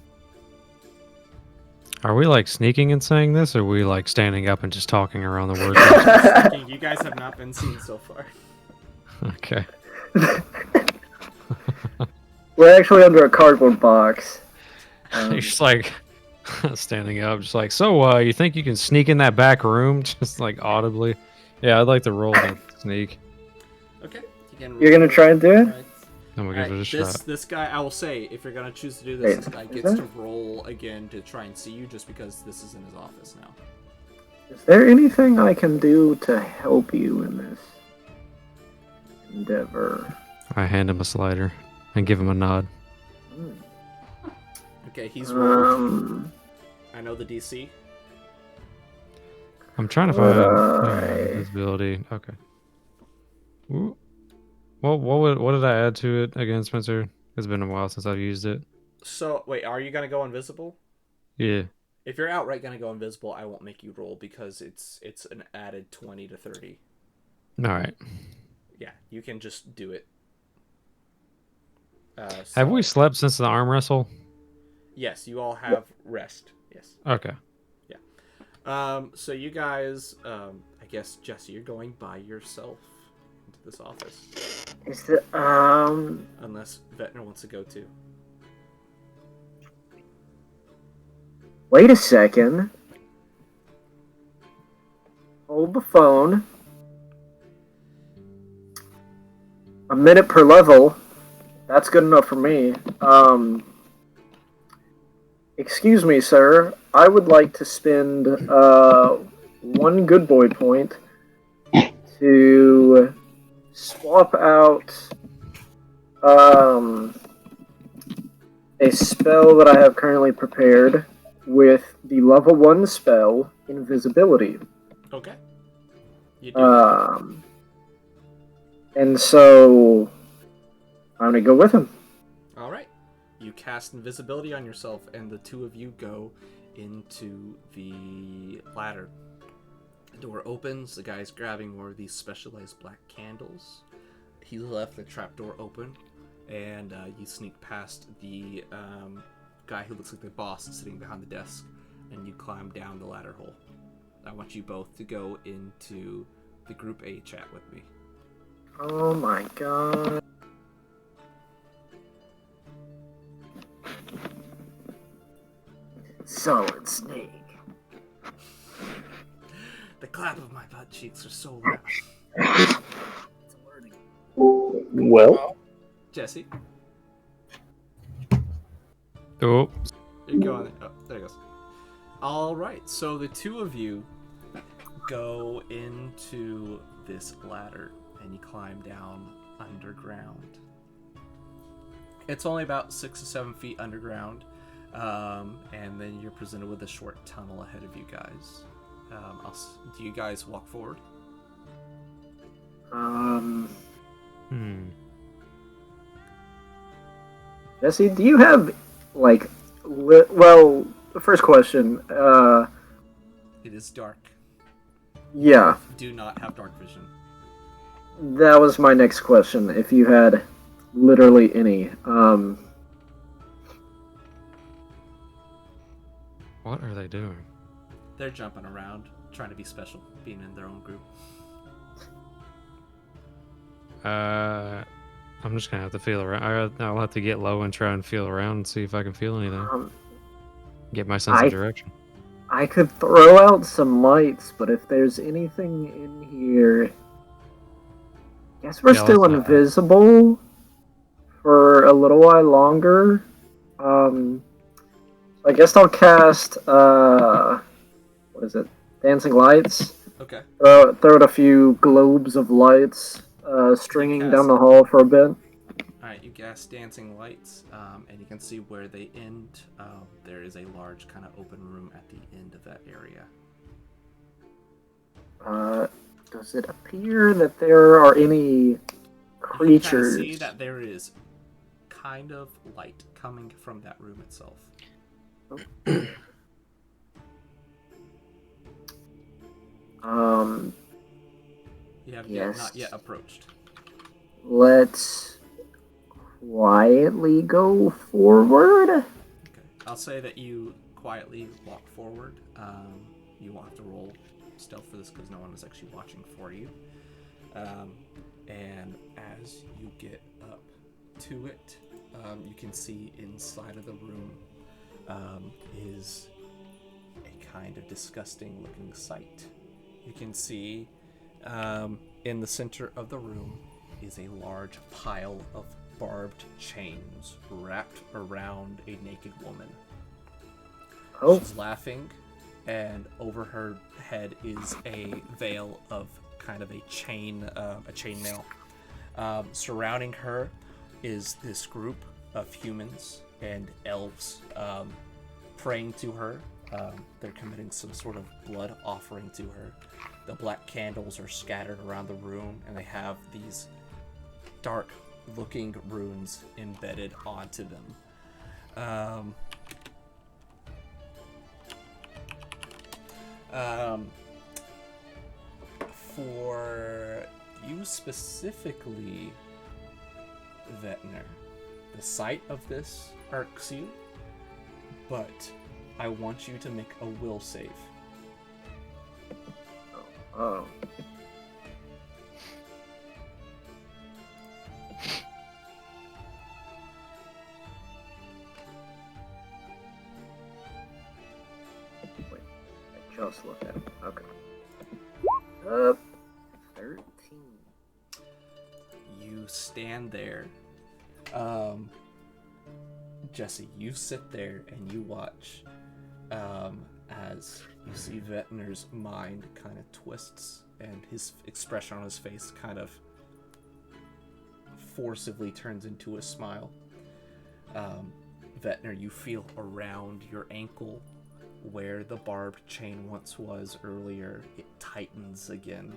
Are we like sneaking and saying this, or are we like standing up and just talking around the workers? You guys have not been seen so far. Okay. We're actually under a cardboard box. You're just like standing up, just like, so you think you can sneak in that back room? Just like audibly. Yeah, I'd like to roll that sneak. Okay. You're gonna try and do it? Alright. And we'll give it a shot. This guy, I will say, if you're gonna choose to do this, Wait, this guy is gets to that- roll again to try and see you, just because this is in his office now. Is there anything I can do to help you in this endeavor. I hand him a slider and give him a nod. Okay, he's rolled. Um, I know the DC. I'm trying to find visibility. Okay. Ooh. Well, what did I add to it again, Spencer? It's been a while since I've used it. So wait, are you gonna go invisible? Yeah. If you're outright gonna go invisible, I won't make you roll because it's an added 20 to 30. All right. Yeah, you can just do it. Have we So, slept since the arm wrestle? yes, you all have rest. Yes. Okay. So you guys, I guess Jesse, you're going by yourself into this office, is the unless Vetner wants to go too. Wait a second. Hold the phone. A minute per level. That's good enough for me. Excuse me, sir. I would like to spend one good boy point to swap out a spell that I have currently prepared with the level 1 spell, Invisibility. Okay. You do. And so I'm gonna go with him. All right. You cast invisibility on yourself, and the two of you go into the ladder. The door opens. The guy's grabbing more of these specialized black candles. He left the trapdoor open, and you sneak past the guy who looks like the boss sitting behind the desk, and you climb down the ladder hole. I want you both to go into the Group A chat with me. Oh my god. Solid Snake. The clap of my butt cheeks are so loud. Well, Jesse, Oh. you're going. Oh, there it goes. All right, so the two of you go into this ladder and you climb down underground. It's only about 6 to 7 feet underground, and then you're presented with a short tunnel ahead of you guys. Do you guys walk forward? Jesse, do you have like well, the first question, It is dark. yeah, Do not have dark vision. that was my next question. If you had literally any, What are they doing? They're jumping around, trying to be special, being in their own group. I'm just gonna have to feel around. I'll have to get low and try and feel around and see if I can feel anything. Get my sense of direction. I could throw out some lights, but if there's anything in here, guess we're Yeah, still let's not. invisible for a little while longer. I guess I'll cast what is it? Dancing lights. Okay. Throw out a few globes of lights, stringing down the hall for a bit. Alright, you cast dancing lights, and you can see where they end. There is a large kind of open room at the end of that area. Does it appear that there are any creatures? You can see that there is kind of light coming from that room itself. You have not yet approached. Let's quietly go forward. Okay. I'll say that you quietly walk forward. You won't have to roll stealth for this because no one is actually watching for you. And as you get up to it, you can see inside of the room is a kind of disgusting looking sight. You can see in the center of the room is a large pile of barbed chains wrapped around a naked woman. Oh, She's laughing, and over her head is a veil of kind of a chain mail. Surrounding her is this group of humans and elves praying to her. They're committing some sort of blood offering to her. The black candles are scattered around the room, and they have these dark-looking runes embedded onto them. For you specifically, Vetner, the sight of this irks you, but I want you to make a will save. Oh. Wait, I just looked at it. Okay. 13. You stand there. Jesse, you sit there and you watch as you see Vetner's mind kind of twists and his expression on his face kind of forcibly turns into a smile. Vetner, you feel around your ankle where the barbed chain once was earlier, it tightens again.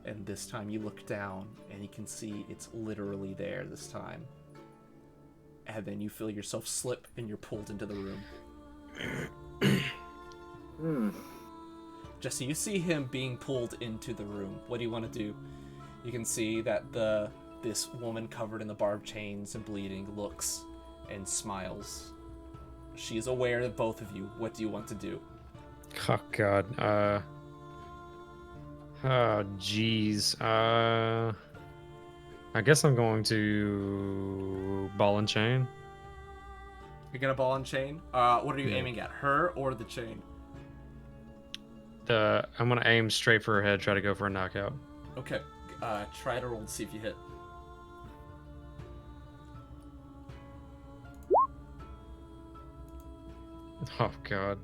And this time you look down and you can see it's literally there this time. And then you feel yourself slip and you're pulled into the room. Jesse, you see him being pulled into the room. What do you want to do? You can see that this woman covered in the barbed chains and bleeding looks and smiles. She is aware of both of you. What do you want to do? Oh god. Oh jeez. I guess I'm going to ball and chain. You're gonna ball and chain? What are you aiming at? Her or the chain? I'm gonna aim straight for her head, try to go for a knockout. Okay. Try to roll to see if you hit. Oh god.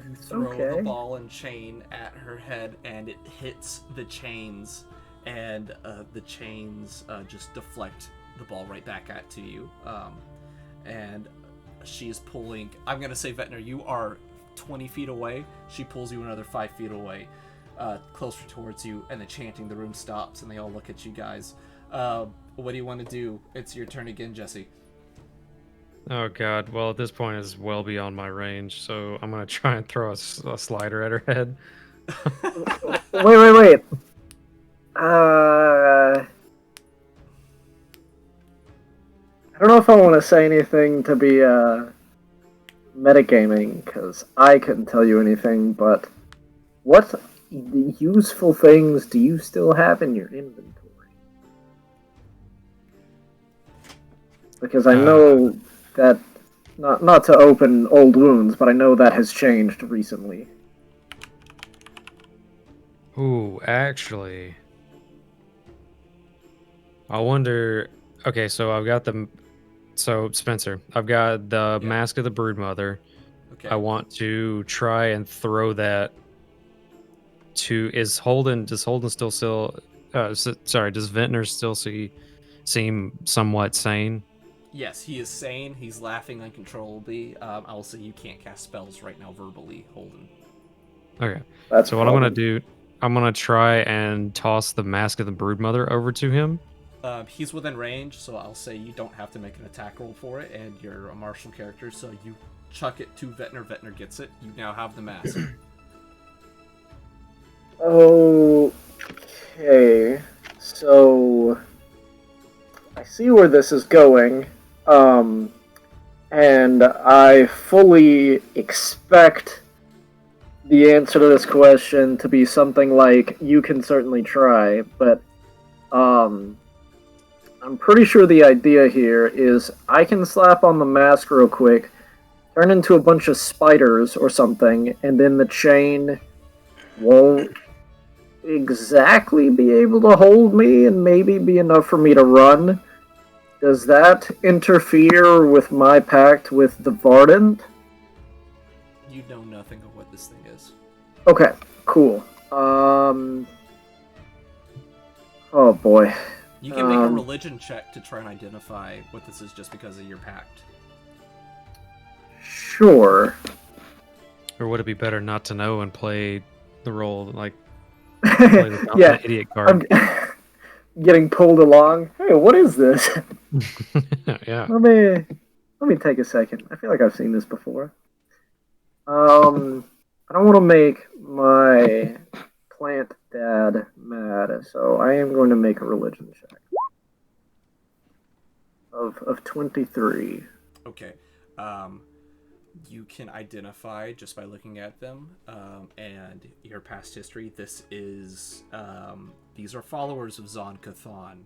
You throw the ball and chain at her head, and it hits the chains, and the chains just deflect the ball right back to you. And she's pulling. I'm gonna say, Vetner, you are 20 feet away. She pulls you another 5 feet away, closer towards you, and the chanting the room stops, and they all look at you guys. What do you want to do? It's your turn again, Jesse. Oh god. Well, at this point, it's well beyond my range, so I'm gonna try and throw a slider at her head. Wait. I don't know if I want to say anything to be metagaming, because I couldn't tell you anything, but what useful things do you still have in your inventory? Because I know that, not to open old wounds, but I know that has changed recently. Ooh, actually, I wonder. Okay, so I've got Spencer, I've got the Mask of the Broodmother. Okay. I want to try and throw that to. Does Holden still sorry, does Ventnor still seem somewhat sane? Yes, he is sane. He's laughing uncontrollably. I will say you can't cast spells right now verbally, Holden. Okay. That's so what I'm gonna do, I'm gonna try and toss the Mask of the Broodmother over to him. He's within range, so I'll say you don't have to make an attack roll for it, and you're a martial character, so you chuck it to Vetner. Vetner gets it. You now have the mask. Okay, so I see where this is going, and I fully expect the answer to this question to be something like, you can certainly try, but I'm pretty sure the idea here is I can slap on the mask real quick, turn into a bunch of spiders or something, and then the chain won't exactly be able to hold me and maybe be enough for me to run. Does that interfere with my pact with the Vardant? You know nothing of what this thing is. Okay, cool. Oh boy. You can make a religion check to try and identify what this is just because of your pact. Sure. Or would it be better not to know and play the role, like, play the Yeah, idiot card? I'm getting pulled along. Hey, what is this? Yeah. Let me take a second. I feel like I've seen this before. I don't want to make my plant dad mad, so I am going to make a religion check of 23. Okay. You can identify just by looking at them and your past history. This is these are followers of Zon Cathan,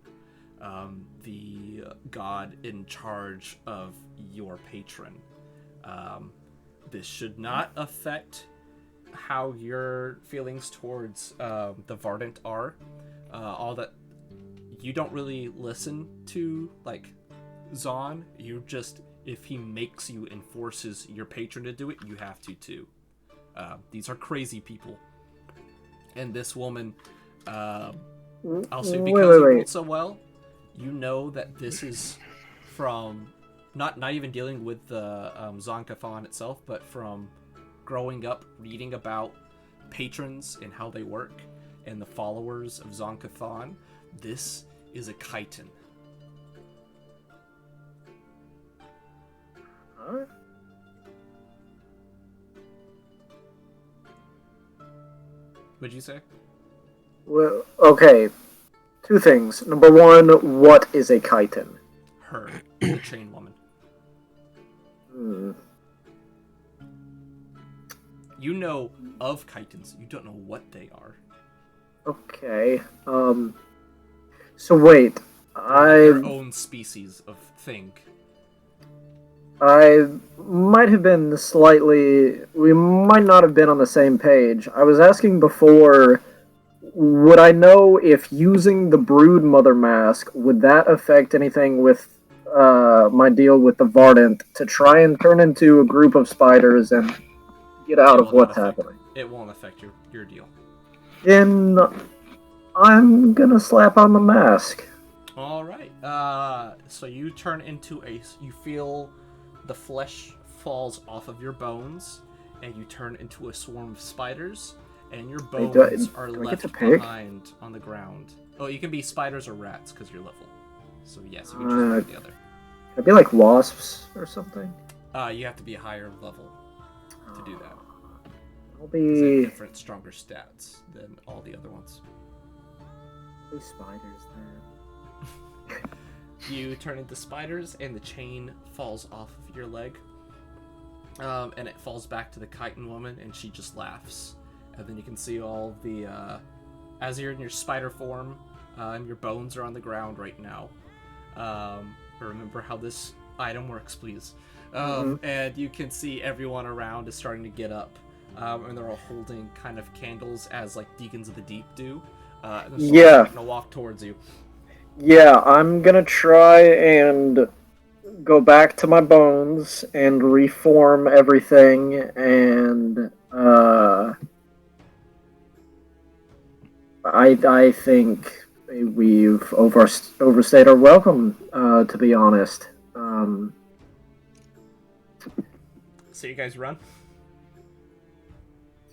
the god in charge of your patron. This should not affect how your feelings towards the Vardant are. All that you don't really listen to, like Zon. You just, if he makes you and forces your patron to do it, you have to too. These are crazy people, and this woman. Also, because you rolled so well, you know that this is from not even dealing with the Zon Cathan itself, but from growing up reading about patrons and how they work and the followers of Zon Cathan. This is a chitin. Huh? What'd you say? Well, okay. Two things. Number one, what is a chitin? Her, the chain woman. Hmm. You know of chitins. You don't know what they are. Okay. So wait, Their own species of thing. I might have been slightly. We might not have been on the same page. I was asking before, would I know if using the Brood Mother mask, would that affect anything with my deal with the Vardant to try and turn into a group of spiders and get out of what's happening? It won't affect your deal. Then I'm gonna slap on the mask. All right. So you turn into you feel the flesh falls off of your bones, and you turn into a swarm of spiders, and your bones are left behind on the ground. Oh, you can be spiders or rats because you're level. So yes, you can choose one or the other. Could it be like wasps or something? You have to be a higher level to do that. I'll They have be different, stronger stats than all the other ones. spiders then. You turn into spiders, and the chain falls off of your leg. And it falls back to the chitin woman, and she just laughs. And then you can see all the, as you're in your spider form, and your bones are on the ground right now. Remember how this item works, please. And you can see everyone around is starting to get up. And they're all holding kind of candles as like deacons of the deep do. And they're starting to walk towards you. Yeah, I'm gonna try and go back to my bones and reform everything, and I think we've overstayed our welcome, to be honest. So you guys run?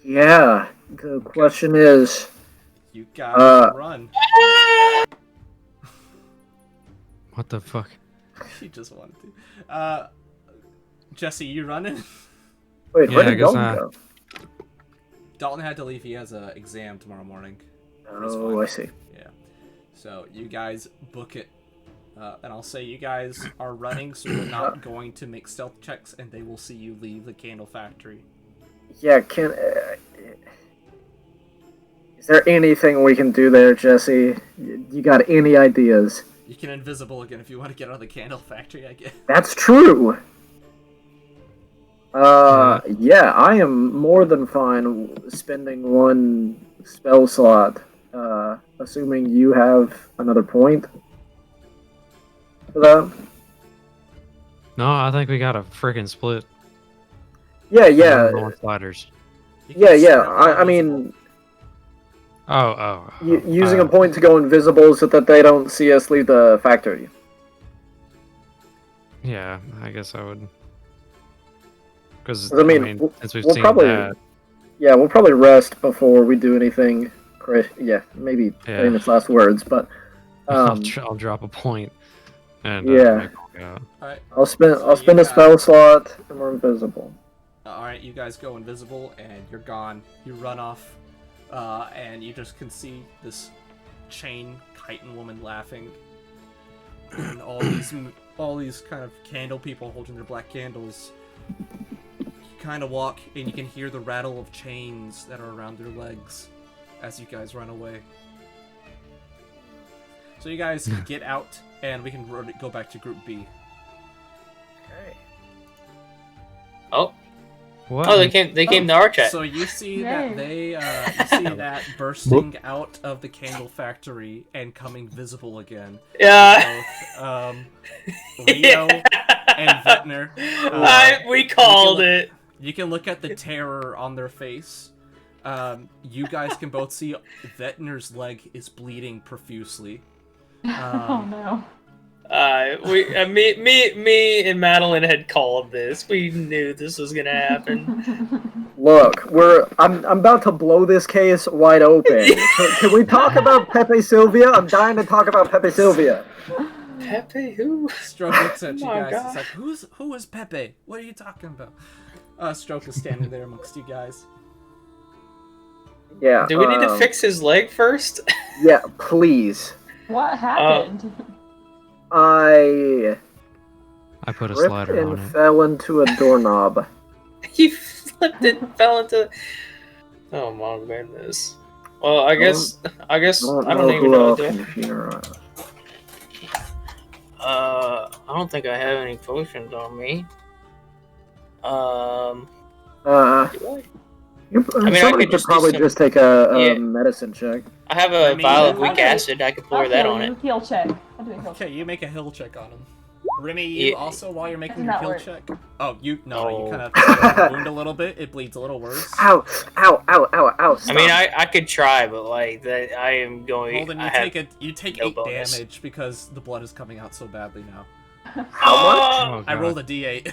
Yeah, the question is... You guys run. What the fuck? She just wanted to. Jesse, you running? Wait, Yeah, where I did guess Dalton go? Dalton had to leave. He has an exam tomorrow morning. Oh, I see. Yeah. So you guys book it. And I'll say you guys are running, so you're not going to make stealth checks, and they will see you leave the candle factory. Yeah, is there anything we can do there, Jesse? You got any ideas? You can invisible again if you want to get out of the candle factory, I guess. That's true! Yeah, I am more than fine spending one spell slot, assuming you have another point for that. No, I think we got a freaking split. Yeah. More sliders. Yeah. I mean, Using a point to go invisible so that they don't see us leave the factory. Yeah, I guess I would. Because I mean, since we've we'll seen probably, that, yeah, we'll probably rest before we do anything. Yeah, maybe famous last words, but I'll drop a point and yeah, make it out. All right. I'll spend So a you spell guys- slot and we're invisible. All right, you guys go invisible and you're gone. You run off, and you just can see this chain chitin woman laughing, and all these kind of candle people holding their black candles. You kind of walk, and you can hear the rattle of chains that are around their legs as you guys run away. So you guys get out, and we can go back to Group B. Okay. Oh, What? oh, they came to our chat. So you see Yay. that they you see that bursting out of the candle factory and coming visible again. Yeah. Both, Rio and Vintner. We called it. You can look at the terror on their face. You guys can both see Vintner's leg is bleeding profusely. Oh no. Me and Madeline had called this. We knew this was gonna happen. Look, I'm about to blow this case wide open. Can we talk about Pepe Sylvia? I'm dying to talk about Pepe Sylvia. Pepe, who? Stroke looks at you Oh my guys. God. It's like, who is Pepe? What are you talking about? Stroke is standing there amongst you guys. Yeah. Do we need to fix his leg first? Yeah, please. What happened? I I put a tripped slider and on it. fell into a doorknob. He flipped and fell into. Oh my goodness. Well, I guess I don't even who know. else Do I? can hear us. I don't think I have any potions on me. Do Uh, I? somebody I could could just do probably some- just take a Yeah. medicine check. I have a I mean, vial of I'll weak do- acid. I could pour that on it. Heal check. I'll do a heal check. Okay, you make a heal check on him. Remy, you Yeah. also, while you're making Does your not heal work. check. Oh, you Oh. kind of wound a little bit. It bleeds a little worse. Ow! Ow! Ow! Ow! Ow! Stop. I mean, I could try, but like that, I am going. Holden, I you have, take no 8 bonus. damage because the blood is coming out so badly now. How much? Oh, I God. rolled a d8.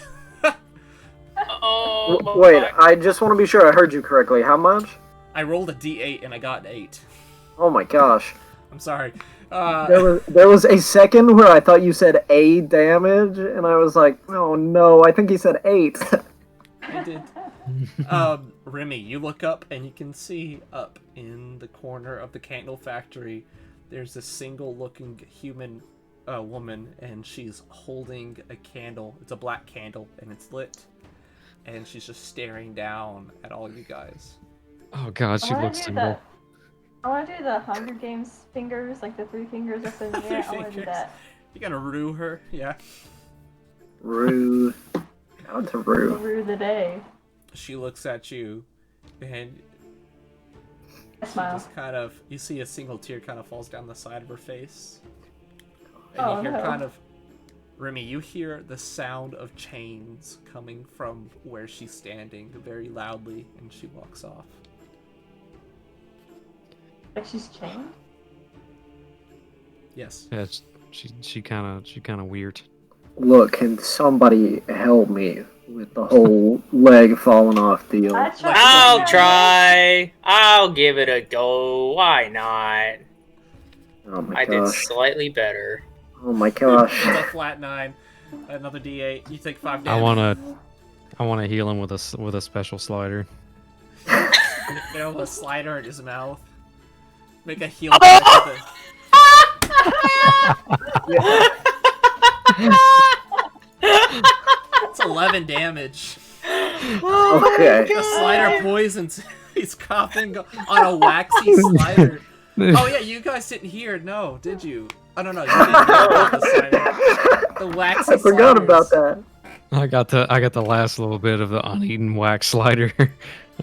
Oh, Wait, my- I just want to be sure I heard you correctly. How much? I rolled a d8 and I got an 8. Oh my gosh. I'm sorry. There was a second where I thought you said A damage, and I was like, oh no, I think he said 8. I did. Remy, you look up and you can see up in the corner of the candle factory, there's a single-looking human woman, and she's holding a candle. It's a black candle, and it's lit, and she's just staring down at all you guys. Oh God, she I wanna looks do single. I want to do the Hunger Games fingers, like the 3 fingers up in the air. I want to do Fingers. that. You gotta rue her, yeah. Rue. Out to The Rue. rue of the day. She looks at you, and I she smile. just kind of, you see a single tear kind of falls down the side of her face. And Oh, you hear no. kind of, Remy, you hear the sound of chains coming from where she's standing very loudly, and she walks off. Like she's chained? Yes. Yeah, she kind of weird. Look, can somebody help me with the whole leg falling off deal? I tried I'll to- try. I'll give it a go. Why not? Oh my I did gosh. slightly better. Oh my gosh. It's a flat 9. Another d8. You take 5 damage. I wanna heal him with a special slider. Nail a slider in his mouth. Make a heal check with it. It's 11 damage. Okay. The slider poisons. He's coughing on a waxy slider. Oh yeah, you guys didn't hear, no, did you? Oh no, you didn't hear about the slider. The waxy I forgot sliders. about that. I got the last little bit of the uneaten wax slider.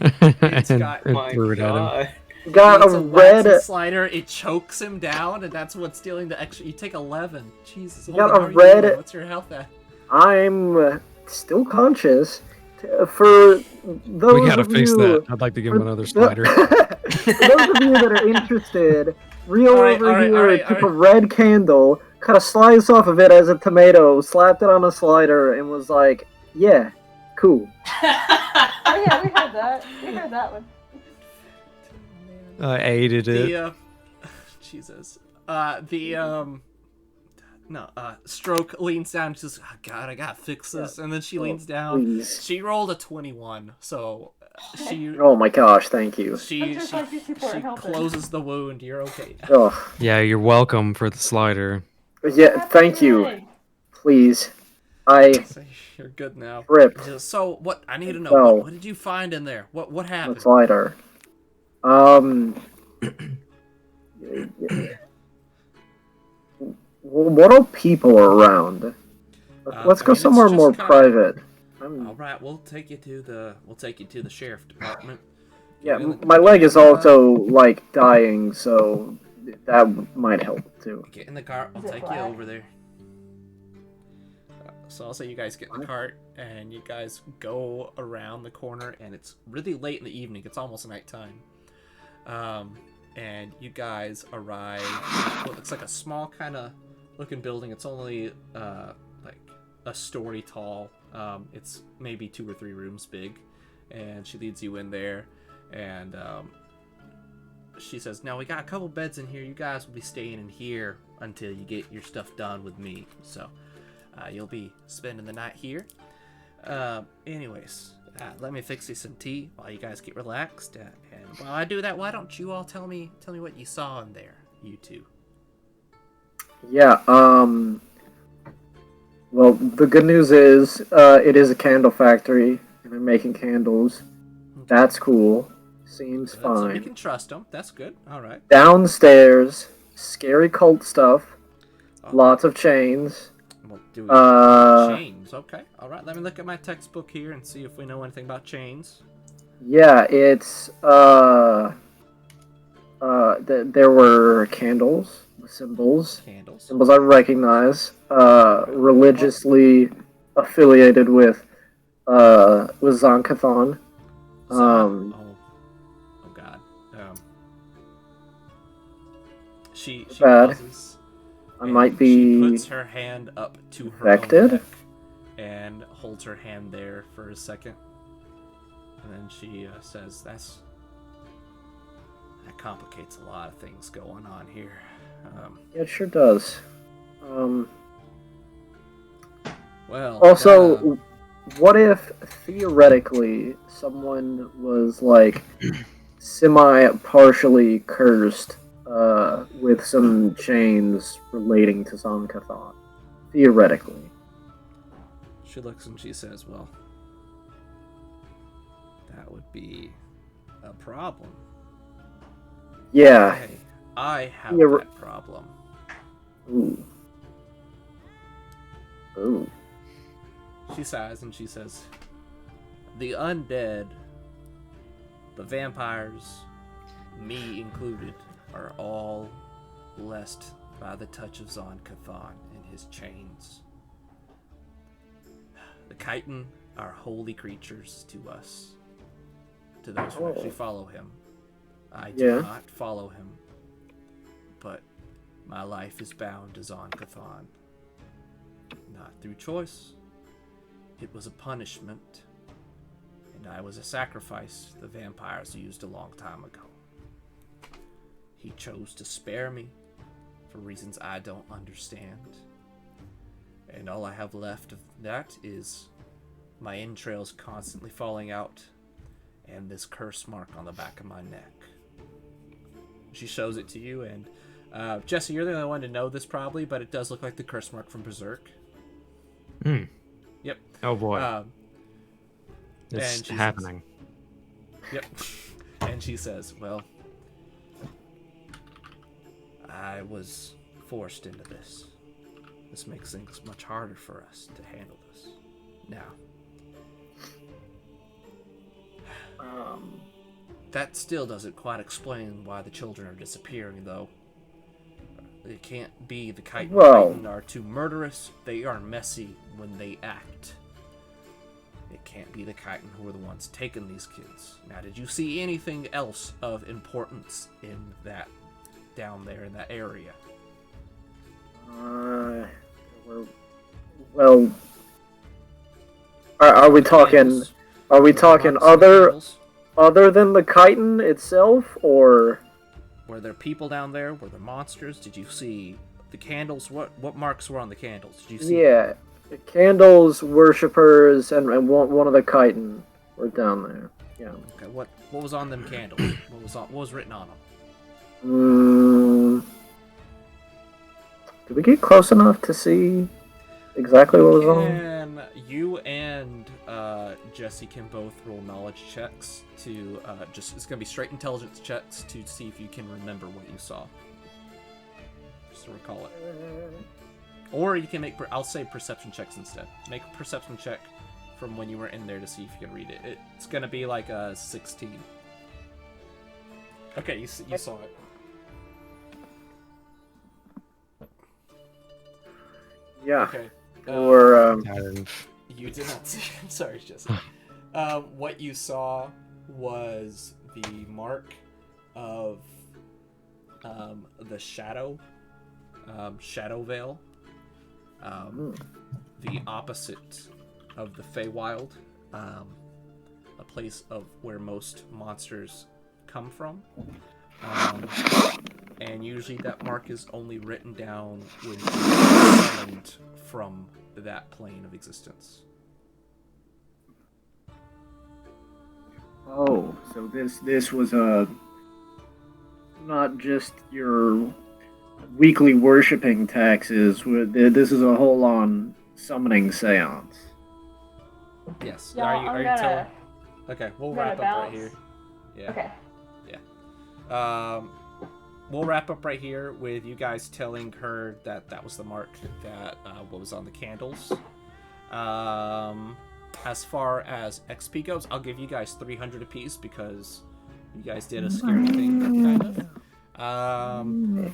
It's and, got- and My threw it at him. God. Got It's a a red. waxy slider. It chokes him down, and that's what's dealing the extra. You take 11. Jesus. You got Holden, a how are you red- doing? What's your health at? I'm still conscious, For those We gotta of fix you, that. I'd like to give him another slider. For those of you that are interested, Rio Alright, over alright, here alright, took a alright. red candle, cut a slice off of it as a tomato, slapped it on a slider, and was like, "Yeah, cool." Oh yeah, we heard that. We heard that one. I aided it. The Jesus. Stroke leans down and says, oh, God, I gotta fix this. And then she leans down. Please. She rolled a 21, so she Oh my gosh, thank you. she That's just like these people are helping. closes the wound. You're okay. Ugh. Yeah, you're welcome for the slider. Yeah, thank you. Please. I So you're good now. ripped So what? I need to know. No. What did you find in there? What the happened? slider. What all people are around? Let's go it's somewhere just more kinda- private. All right, we'll take you to the sheriff department. Yeah, Get in the- my leg is also like dying, so that might help too. Get in the car. I'll Is it take you black? over there. So I'll say you guys get in the cart and you guys go around the corner, and it's really late in the evening. It's almost nighttime. And you guys arrive at what looks like a small kind of looking building. It's only like a story tall. It's maybe 2 or 3 rooms big, and she leads you in there, and she says, "Now we got a couple beds in here. You guys will be staying in here until you get your stuff done with me. So you'll be spending the night here. Anyways, let me fix you some tea while you guys get relaxed. And while I do that, why don't you all tell me what you saw in there, you two?" Yeah, well, the good news is, it is a candle factory, and they're making candles. That's cool. Seems So fine. we can trust them. That's good. All right. Downstairs, scary cult stuff. Oh. Lots of chains. Well, do we Uh, chains? Okay. All right. Let me look at my textbook here and see if we know anything about chains. Yeah, it's, there were candles, symbols. Candles. Symbols I recognize, religiously affiliated with Zonkathon. Oh God. She Bad. pauses. I and might She be puts her hand up to her infected? own neck and holds her hand there for a second, and then she says, "That complicates a lot of things going on here." Yeah, it sure does. Well. Also, what if theoretically someone was like semi-partially cursed with some chains relating to Zonkathon? Theoretically. She looks and she says, "Well, that would be a problem. Yeah. Hey, I have Yeah, that problem." Ooh. Ooh. She sighs and she says, "The undead, the vampires, me included, are all blessed by the touch of Zonkathon and his chains. The chitin are holy creatures to us, to those who actually follow him. I do Yeah. not follow him, but my life is bound to Zonkathon. Not through choice. It was a punishment, and I was a sacrifice the vampires used a long time ago. He chose to spare me for reasons I don't understand. And all I have left of that is my entrails constantly falling out and this curse mark on the back of my neck." She shows it to you, and Jesse, you're the only one to know this probably, but it does look like the curse mark from Berserk. Hmm. Yep. Oh boy. and It's she happening. Yep. And she says, "Well, I was forced into this. This makes things much harder for us to handle this. Now, that still doesn't quite explain why the children are disappearing, though. It can't be the Well- Chitin are too murderous. They are messy when they act. It can't be the chitin who are the ones taking these kids. Now, did you see anything else of importance in that down there in that area? Well, are we talking? Candles? Are we Were there talking marks on the other candles? other than the chitin itself, or? Were there people down there? Were there monsters? Did you see the candles? What marks were on the candles? Did you see? Yeah, the candles, worshippers, and one of the chitin were down there. Yeah. Okay, what was on them candles? What was written on them? Did we get close enough to see exactly what was on? You and Jesse can both roll knowledge checks to it's gonna be straight intelligence checks to see if you can remember what you saw. Just to recall it. Or you can make I'll say perception checks instead. Make a perception check from when you were in there to see if you can read it. It's gonna be like a 16. Okay, you saw it. Yeah. Okay. Or You did not see. I'm sorry, Jesse. What you saw was the mark of the shadow veil. The opposite of the Feywild, a place of where most monsters come from. And usually that mark is only written down when you're summoned from that plane of existence. Oh, so this was not just your weekly worshipping taxes. This is a whole on summoning seance. Yes. Y'all, Are you telling? Okay, we'll gonna wrap up right bounce. here. Yeah. Okay. We'll wrap up right here with you guys telling her that was the mark that what was on the candles. As far as XP goes, I'll give you guys 300 apiece because you guys did a scary thing, kind of.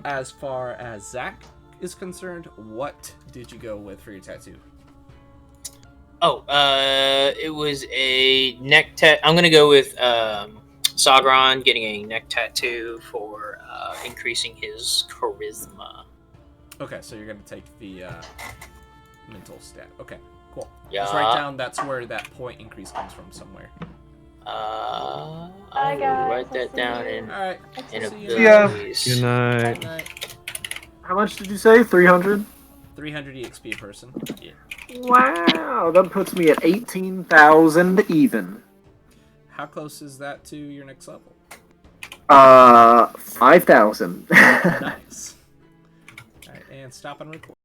As far as Zach is concerned, what did you go with for your tattoo? Oh, it was a neck tat. I'm gonna go with Sagron getting a neck tattoo for increasing his charisma. Okay, so you're gonna take the mental stat. Okay, cool. Yeah. Just write down that's where that point increase comes from somewhere. I'll Bye, guys. write that I'll see down you. in Alright. Yeah. abilities. Good night. Night. How much did you say? 300? 300 EXP a person. Yeah. Wow, that puts me at 18,000 even. How close is that to your next level? 5,000. Nice. Alright, and stop and record.